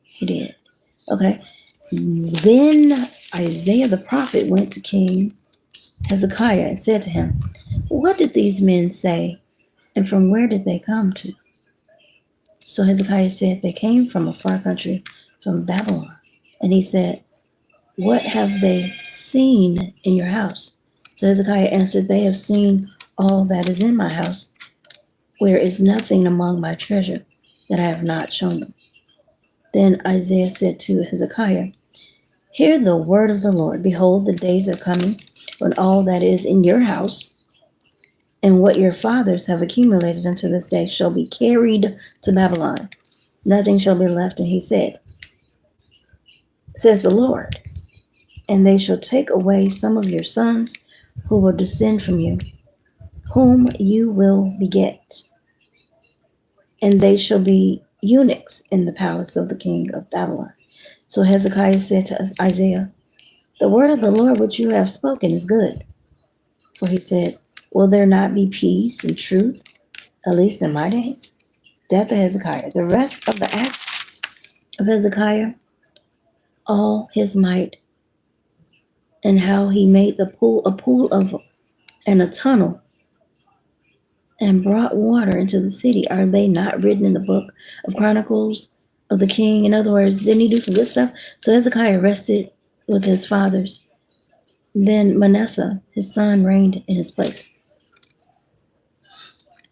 He did. Okay. Then Isaiah the prophet went to King Hezekiah and said to him, "What did these men say, and from where did they come to?" So Hezekiah said, "They came from a far country, from Babylon." And he said, "What have they seen in your house?" So Hezekiah answered, "They have seen all that is in my house, where is nothing among my treasure that I have not shown them." Then Isaiah said to Hezekiah, "Hear the word of the Lord. Behold, the days are coming when all that is in your house and what your fathers have accumulated unto this day shall be carried to Babylon. Nothing shall be left." And he said, says the Lord, "And they shall take away some of your sons who will descend from you, whom you will beget, and they shall be eunuchs in the palace of the king of Babylon." So Hezekiah said to Isaiah, The word of the Lord which you have spoken is good. For he said, will there not be peace and truth, at least in my days? Death of Hezekiah. The rest of the acts of Hezekiah, all his might, and how he made the pool a pool of and a tunnel and brought water into the city. Are they not written in the book of Chronicles of the king? In other words, didn't he do some good stuff? So Hezekiah rested with his fathers. Then Manasseh, his son, reigned in his place.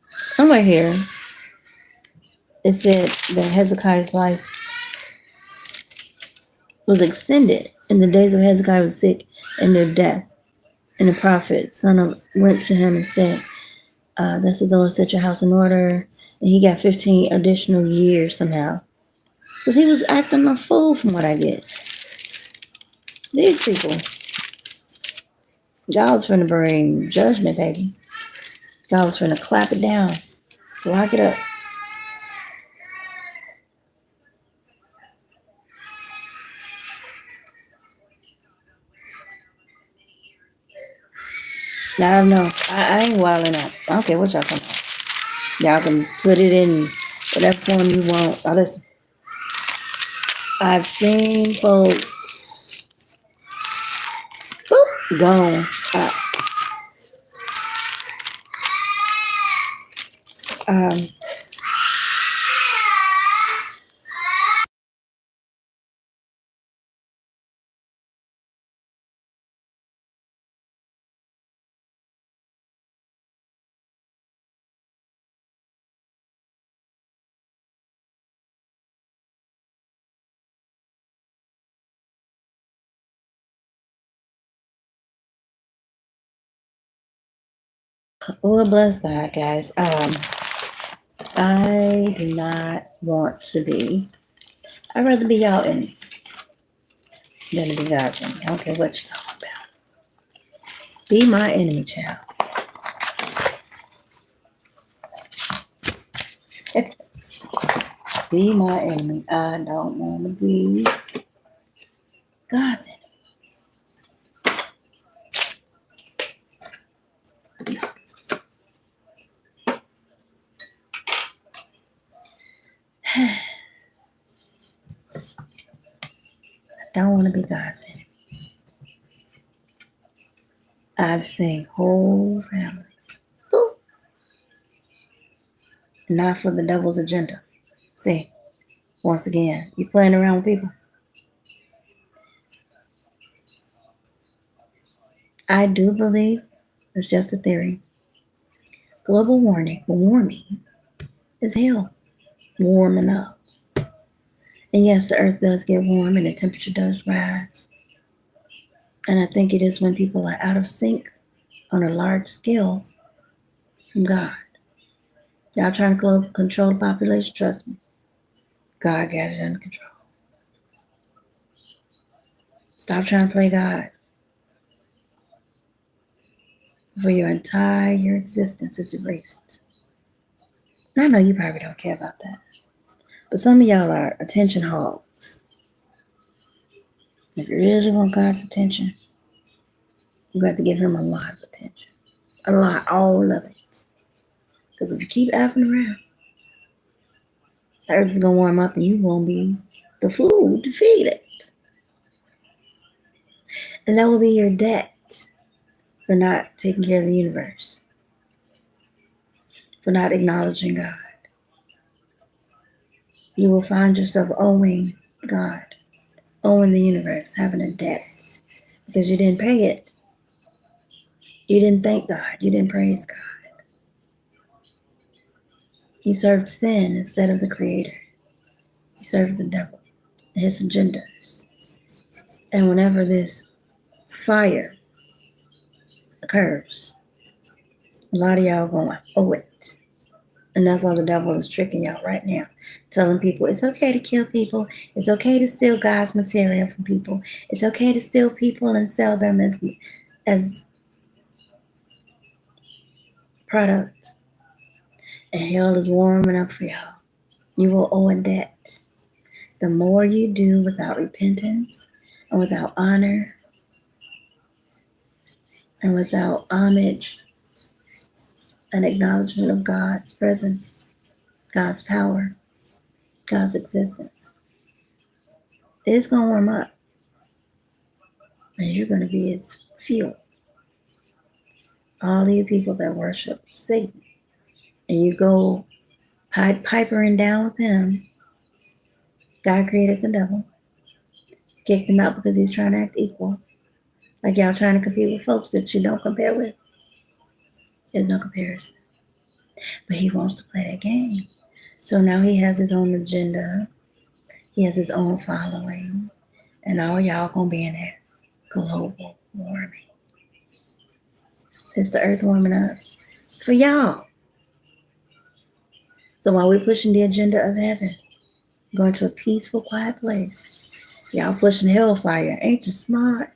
Somewhere here, it said that Hezekiah's life was extended. In the days of Hezekiah was sick and near death. And the prophet, son of, went to him and said, thus is the Lord, set your house in order. And he got 15 additional years somehow. Because he was acting a fool from what I get. These people, God was finna bring judgment, baby. God was finna clap it down, lock it up. Now, I don't know. I ain't wilding out. I don't care what y'all come on. Y'all can put it in whatever form you want. Now, listen. I've seen folks gone. Um, well, bless God, guys. I do not want to be. I'd rather be out and than to be God's enemy. I don't care what you're talking about. Be my enemy, child. Be my enemy. I don't want to be God's enemy. I don't want to be God's enemy. I've seen whole families. Not for the devil's agenda. See, once again, you playing around with people. I do believe it's just a theory. Global warming is hell warming up. And yes, the earth does get warm and the temperature does rise. And I think it is when people are out of sync on a large scale from God. Y'all trying to control the population? Trust me. God got it under control. Stop trying to play God. For your entire existence is erased. I know you probably don't care about that. But some of y'all are attention hogs. If you really want God's attention, you got to give him a lot of attention. A lot, all of it. Because if you keep effing around, the earth is going to warm up and you won't be the food to feed it. And that will be your debt for not taking care of the universe, for not acknowledging God. You will find yourself owing God, owing the universe, having a debt because you didn't pay it. You didn't thank God. You didn't praise God. You served sin instead of the Creator. You served the devil and his agendas. And whenever this fire occurs, a lot of y'all are going to owe it. And that's why the devil is tricking y'all right now, telling people it's okay to kill people. It's okay to steal God's material from people. It's okay to steal people and sell them as products. And hell is warming up for y'all. You will owe a debt. The more you do without repentance and without honor And without homage and acknowledgement of God's presence, God's power, God's existence, it's going to warm up. And you're going to be its fuel. All you people that worship Satan, and you go pipering down with him. God created the devil, kicked him out because he's trying to act equal. Like y'all trying to compete with folks that you don't compare with. There's no comparison. But he wants to play that game. So now he has his own agenda. He has his own following. And all y'all gonna be in that global warming. It's the earth warming up for y'all. So while we're pushing the agenda of heaven, going to a peaceful, quiet place, y'all pushing hellfire. Ain't you smart?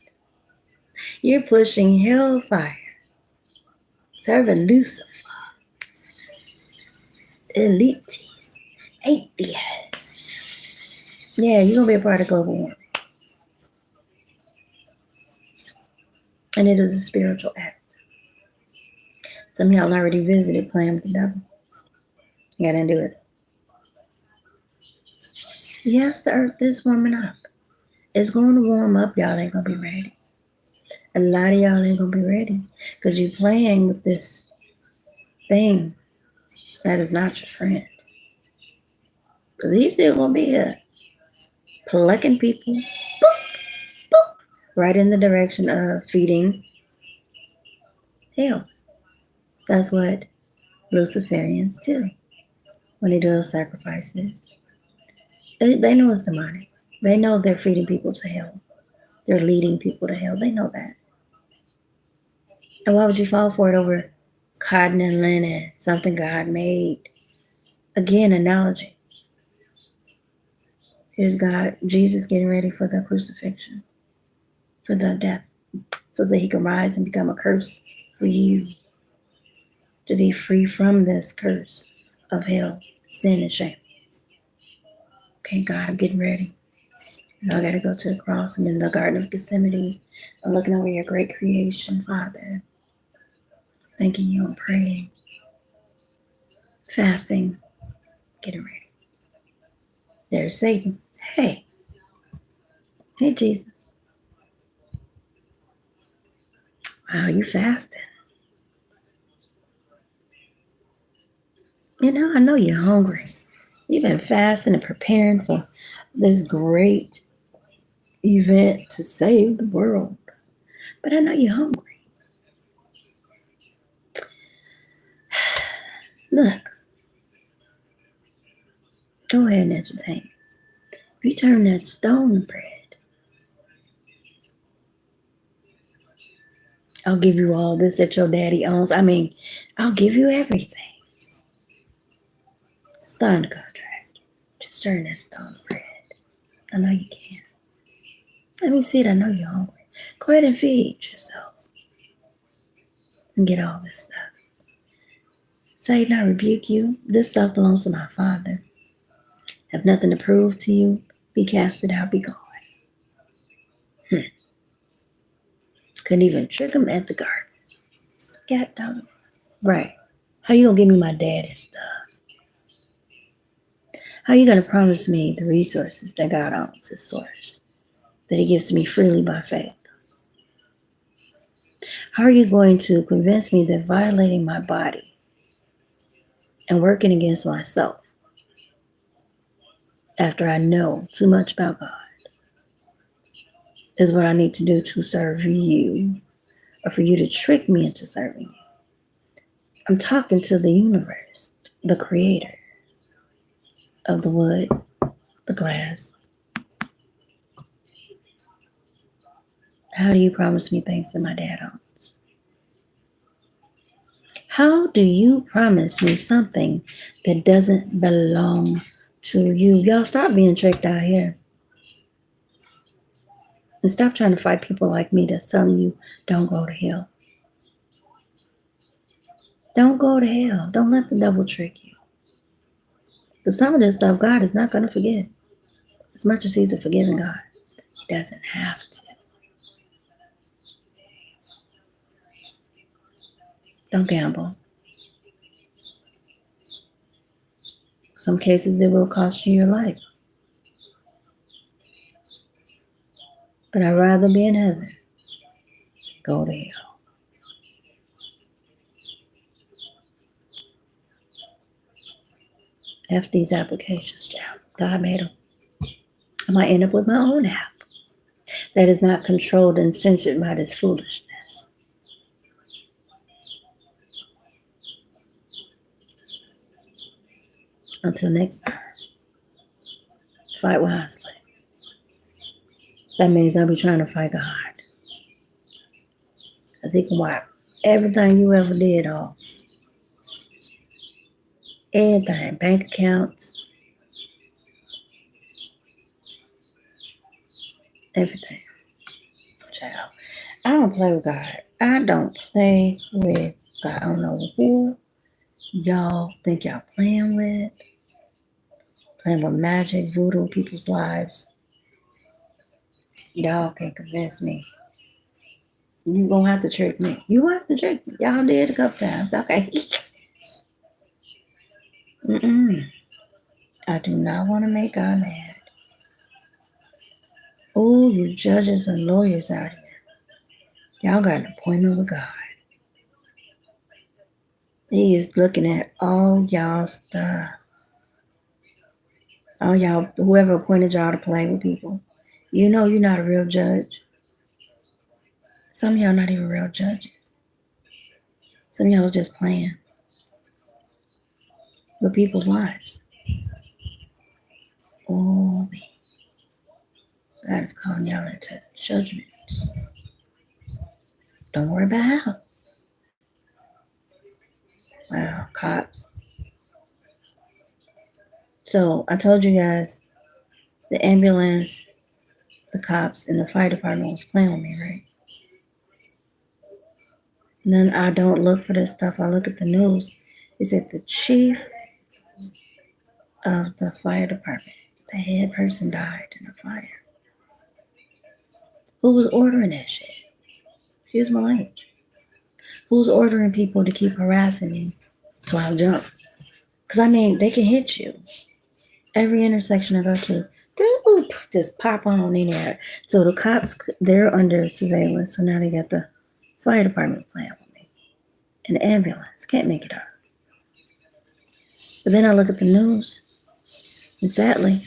You're pushing hellfire. Serving Lucifer. Elites. Atheists. Yeah, you're going to be a part of global warming. And it is a spiritual act. Some of y'all already visited playing with the devil. You gotta do it. Yes, the earth is warming up. It's going to warm up. Y'all ain't going to be ready. A lot of y'all ain't going to be ready. Because you're playing with this thing that is not your friend. Because he's still going to be here. Plucking people. Boop, boop, right in the direction of feeding hell. That's what Luciferians do when they do those sacrifices. They know it's demonic. They know they're feeding people to hell. They're leading people to hell. They know that. And why would you fall for it over cotton and linen, something God made? Again, analogy. Here's God, Jesus getting ready for the crucifixion, for the death, so that he can rise and become a curse for you, to be free from this curse of hell, sin, and shame. Okay, God, I'm getting ready. And I got to go to the cross. I'm in the Garden of Gethsemane. I'm looking over your great creation, Father. Thanking you and praying. Fasting. Getting ready. There's Satan. Hey. Hey, Jesus. Wow, you fasting. You know, I know you're hungry. You've been fasting and preparing for this great event to save the world. But I know you're hungry. Look. Go ahead and entertain. If you turn that stone to bread, I'll give you all this that your daddy owns. I mean, I'll give you everything. Sign the contract. Just turn that stone to bread. I know you can. Let me see it. I know you're hungry. Go ahead and feed yourself. And get all this stuff. Satan, I rebuke you. This stuff belongs to my Father. Have nothing to prove to you. Be casted out. Be gone. Couldn't even trick him at the garden. God dog. Right. How you gonna give me my daddy's stuff? How you gonna promise me the resources that God owns, his source, that he gives to me freely by faith? How are you going to convince me that violating my body and working against myself after I know too much about God is what I need to do to serve you, or for you to trick me into serving you? I'm talking to the universe, the creator of the wood, the glass. How do you promise me things that my dad owns? How do you promise me something that doesn't belong to you? Y'all stop being tricked out here. And stop trying to fight people like me that's telling you don't go to hell. Don't go to hell. Don't let the devil trick you. Because some of this stuff God is not going to forget. As much as he's a forgiving God, he doesn't have to. Don't gamble. Some cases it will cost you your life. But I'd rather be in heaven. Go to hell. F these applications down. God made them. I might end up with my own app that is not controlled and censored by this foolishness. Until next time, fight wisely. That means don't be trying to fight God. Because He can wipe everything you ever did off. Anything. Bank accounts. Everything. Child. I don't play with God. I don't play with God. I don't know who y'all think y'all playing with. Playing with magic, voodoo, people's lives. Y'all can't convince me. You gonna have to trick me. You have to trick me. Y'all did a couple times. Okay. I do not want to make God mad. Oh, you judges and lawyers out here. Y'all got an appointment with God. He is looking at all y'all stuff. All y'all, whoever appointed y'all to play with people. You know you're not a real judge. Some of y'all not even real judges. Some of y'all was just playing with people's lives. Oh, man. God is calling y'all into judgment. Don't worry about how. Wow, cops. So I told you guys the ambulance, the cops, and the fire department was playing with me, right? And then I don't look for this stuff. I look at the news. It said the chief of the fire department, the head person, died in a fire. Who was ordering that shit? Excuse my language. Who's ordering people to keep harassing me so I'll jump? Because, I mean, they can hit you. Every intersection I go to, just pop on in there. So the cops, they're under surveillance. So now they got the fire department playing with me. And the ambulance. Can't make it up. But then I look at the news. And sadly,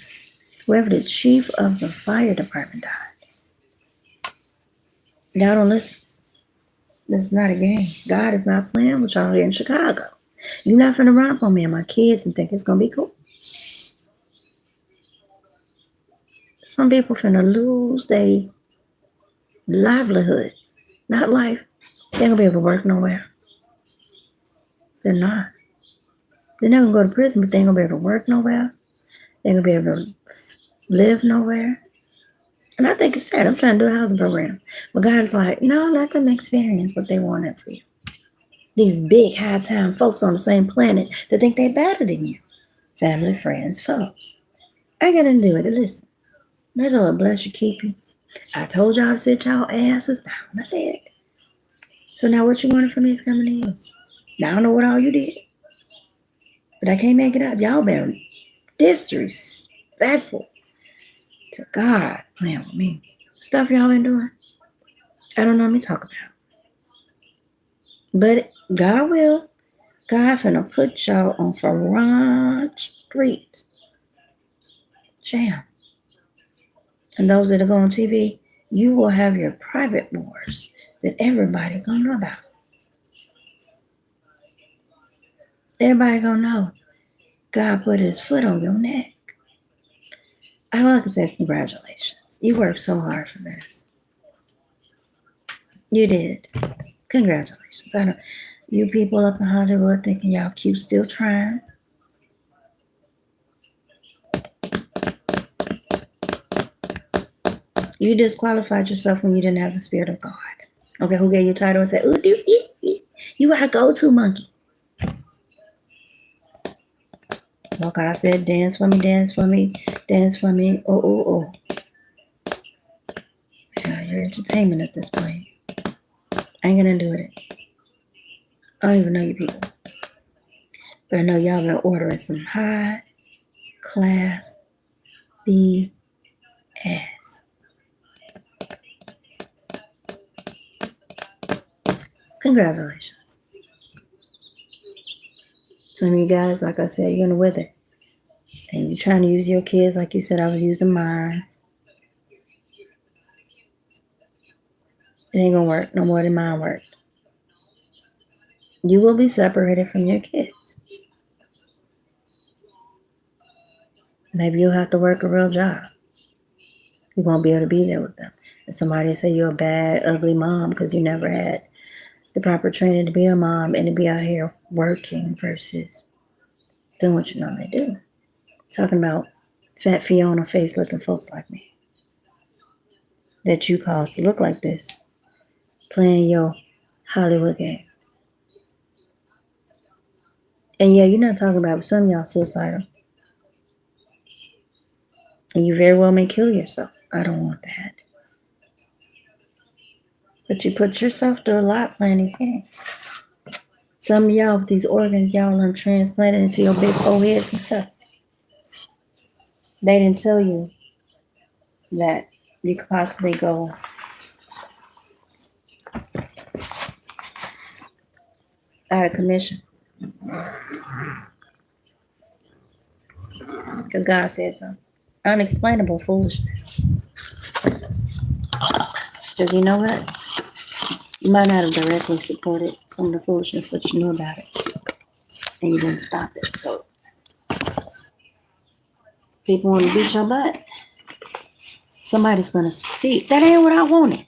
whoever the chief of the fire department died. Y'all don't listen. This is not a game. God is not playing with y'all here in Chicago. You're not finna run up on me and my kids and think it's gonna be cool. Some people finna lose their livelihood, not life. They ain't gonna be able to work nowhere. They're not. They're not gonna go to prison, but they ain't gonna be able to work nowhere. They ain't gonna be able to live nowhere. And I think it's sad. I'm trying to do a housing program. But God is like, no, let them experience what they wanted for you. These big high time folks on the same planet that think they're better than you. Family, friends, foes. I got to do it. Listen, may the Lord bless you, keep you. I told y'all to sit y'all asses down. I said. So now what you wanted from me is coming to you. Now I don't know what all you did. But I can't make it up. Y'all been disrespectful to God playing with me. Stuff y'all been doing. I don't know what me talk about. But God will. God finna put y'all on Front Street. Jam. And those that are going on TV, you will have your private wars that everybody gonna know about. Everybody gonna know God put his foot on your neck. All I can say is congratulations. You worked so hard for this. You did. Congratulations. I know you people up in Hollywood thinking y'all cute, still trying. You disqualified yourself when you didn't have the Spirit of God. Okay, who gave you a title and said, ooh, you our go-to monkey. Well, God said, dance for me, dance for me, dance for me. Oh. Yeah, you're entertainment at this point. I ain't gonna do it. I don't even know you people. But I know y'all been ordering some high class BS. Congratulations. Some of you guys, like I said, you're in the weather. And you're trying to use your kids like you said I was using mine. It ain't gonna work no more than mine worked. You will be separated from your kids. Maybe you'll have to work a real job. You won't be able to be there with them. And somebody will say you're a bad, ugly mom because you never had the proper training to be a mom and to be out here working versus doing what you normally do. Talking about fat Fiona face looking folks like me that you caused to look like this, playing your Hollywood game. And yeah, you're not talking about some of y'all suicidal. And you very well may kill yourself. I don't want that. But you put yourself through a lot playing these games. Some of y'all with these organs, y'all done transplanted into your big foreheads and stuff. They didn't tell you that you could possibly go out of commission. Because God said so. Unexplainable foolishness. Because you know what? You might not have directly supported some of the foolishness, but you knew about it. And you didn't stop it. So people want to beat your butt. Somebody's going to succeed. That ain't what I wanted.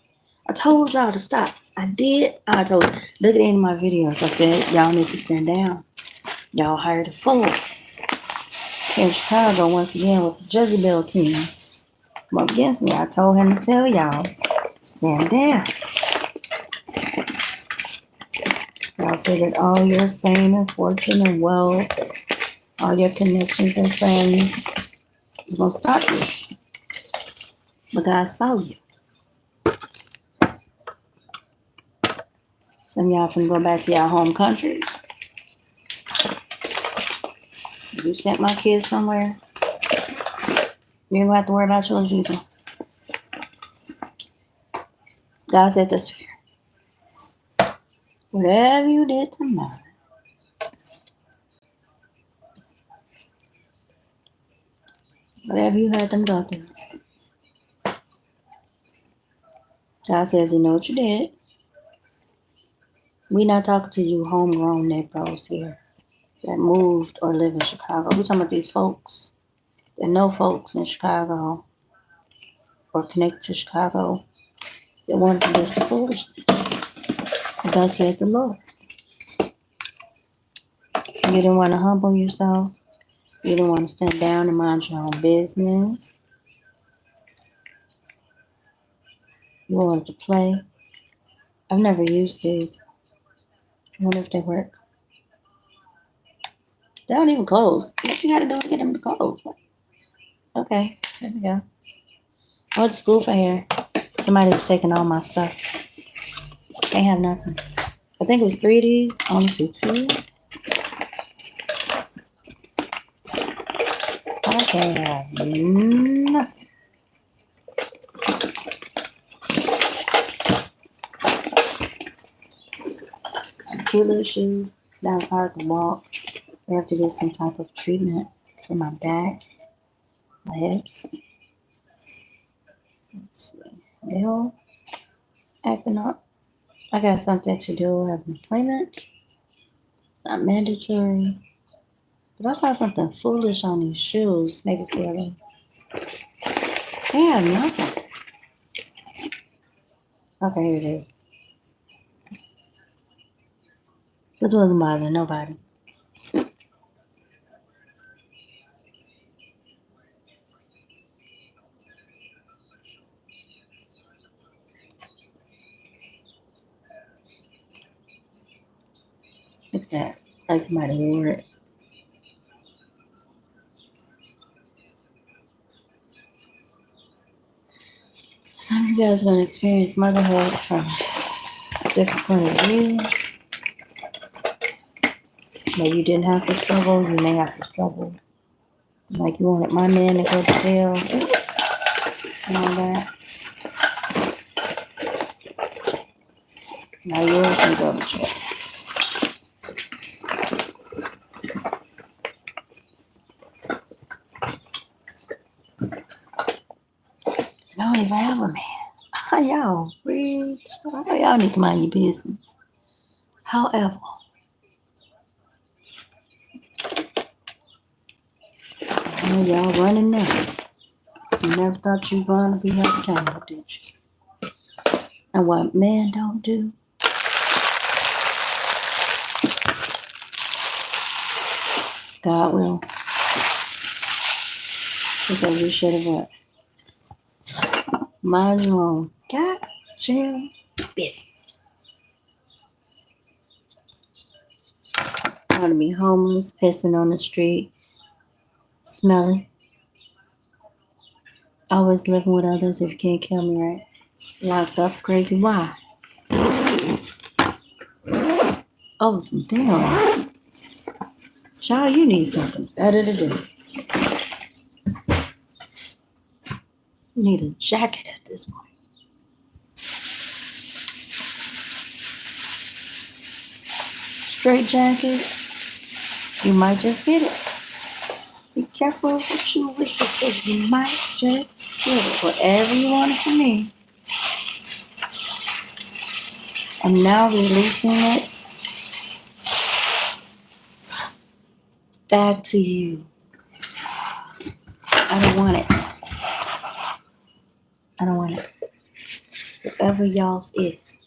I told y'all to stop. I did. I told you. Look at any of my videos. I said, y'all need to stand down. Y'all hired a fool. Here in Chicago, once again, with the Jezebel team. Come up against me. I told him to tell y'all, stand down. Y'all figured all your fame and fortune and wealth, all your connections and friends was going to stop you. But God saw you. Some of y'all finna go back to y'all home countries. If you sent my kids somewhere, you ain't gonna have to worry about yours either. God said this fair. Whatever you did to mine, whatever you had them go through, God says He knows what you did. We not talking to you homegrown Negroes here that moved or live in Chicago. We talking about these folks that know folks in Chicago or connected to Chicago that want to do this foolishness. God said the Lord. You didn't want to humble yourself. You didn't want to stand down and mind your own business. You wanted to play. I've never used these. I wonder if they work. They don't even close. What you gotta do to get them to close? Okay, there we go. I went to school for hair. Somebody was taking all my stuff. Can't have nothing. I think it was 3 of these. I only see 2. I can't have nothing. Cute little shoes. That was hard to walk. I have to get some type of treatment for my back, my hips. Let's see. Bill acting up. I got something to do. I have an appointment. It's not mandatory. But I saw something foolish on these shoes. Make it feel they have nothing. Okay, here it is. This wasn't bothering nobody. Look at that. Like somebody wore it. Some of you guys are going to experience motherhood from a different point of view. Maybe you didn't have to struggle. You may have to struggle. Like you wanted my man to go to jail and all that. Now yours can go to jail. And I don't even have a man. Y'all read. Y'all need to mind your business. However, I know y'all running now. You never thought you were going to be held accountable, did you? And what men don't do, God will. Because you should have what? Mind your own goddamn business. Want to be homeless, pissing on the street, smelling. Always living with others if you can't kill me, right? Locked up, crazy. Why? Oh, some damn. Child, you need something better to do. You need a jacket at this point. Straight jacket, you might just get it. Be careful what you wish because you might just get it. Whatever you wanted from me. I'm now releasing it back to you. I don't want it. I don't want it. Whatever y'all's is.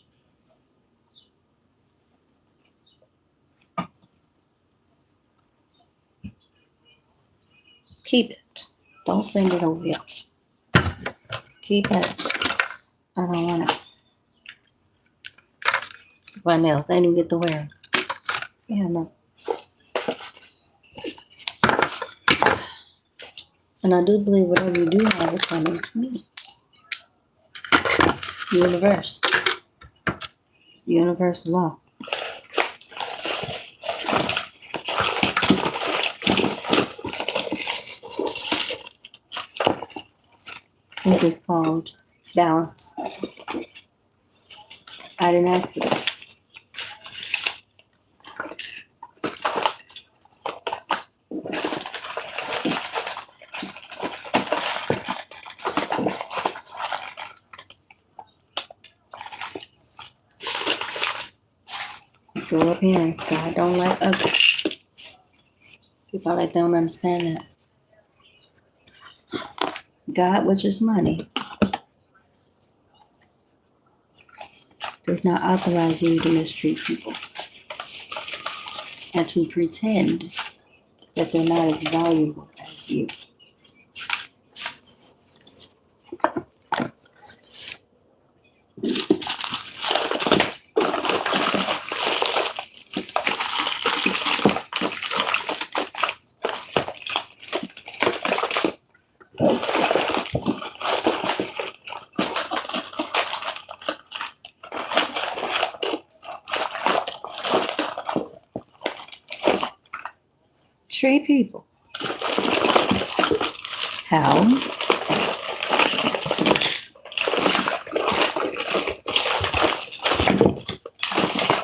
Keep it. Don't send it over here. Keep it. I don't want it. What else? I didn't even get to wear it. Yeah, no. And I do believe whatever you do have is coming to me. Universe. Universal law. I think it's called balance. I didn't ask for this. Go up here. God don't like others. People like don't understand that. God, which is money, does not authorize you to mistreat people and to pretend that they're not as valuable as you. Treat people how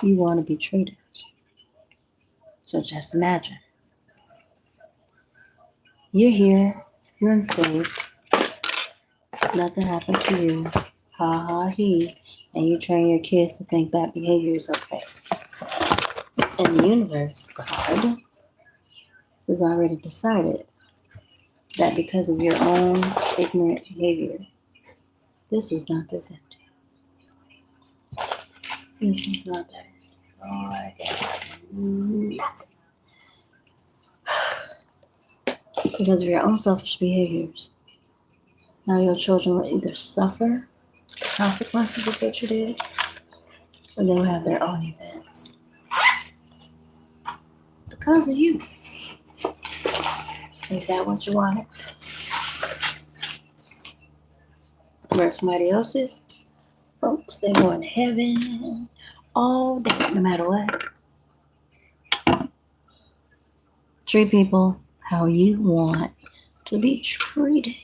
you want to be treated. So just imagine. You're here, you're unscathed, nothing happened to you, ha ha he, and you train your kids to think that behavior is okay. And the universe, God, has already decided that because of your own ignorant behavior, this was not this empty. This was not that. Nothing. Because of your own selfish behaviors. Now your children will either suffer the consequences of what you did, or they will have their own events. Because of you. Is that what you wanted? Where somebody else is? Folks, they're going to heaven all day, no matter what. Treat people how you want to be treated.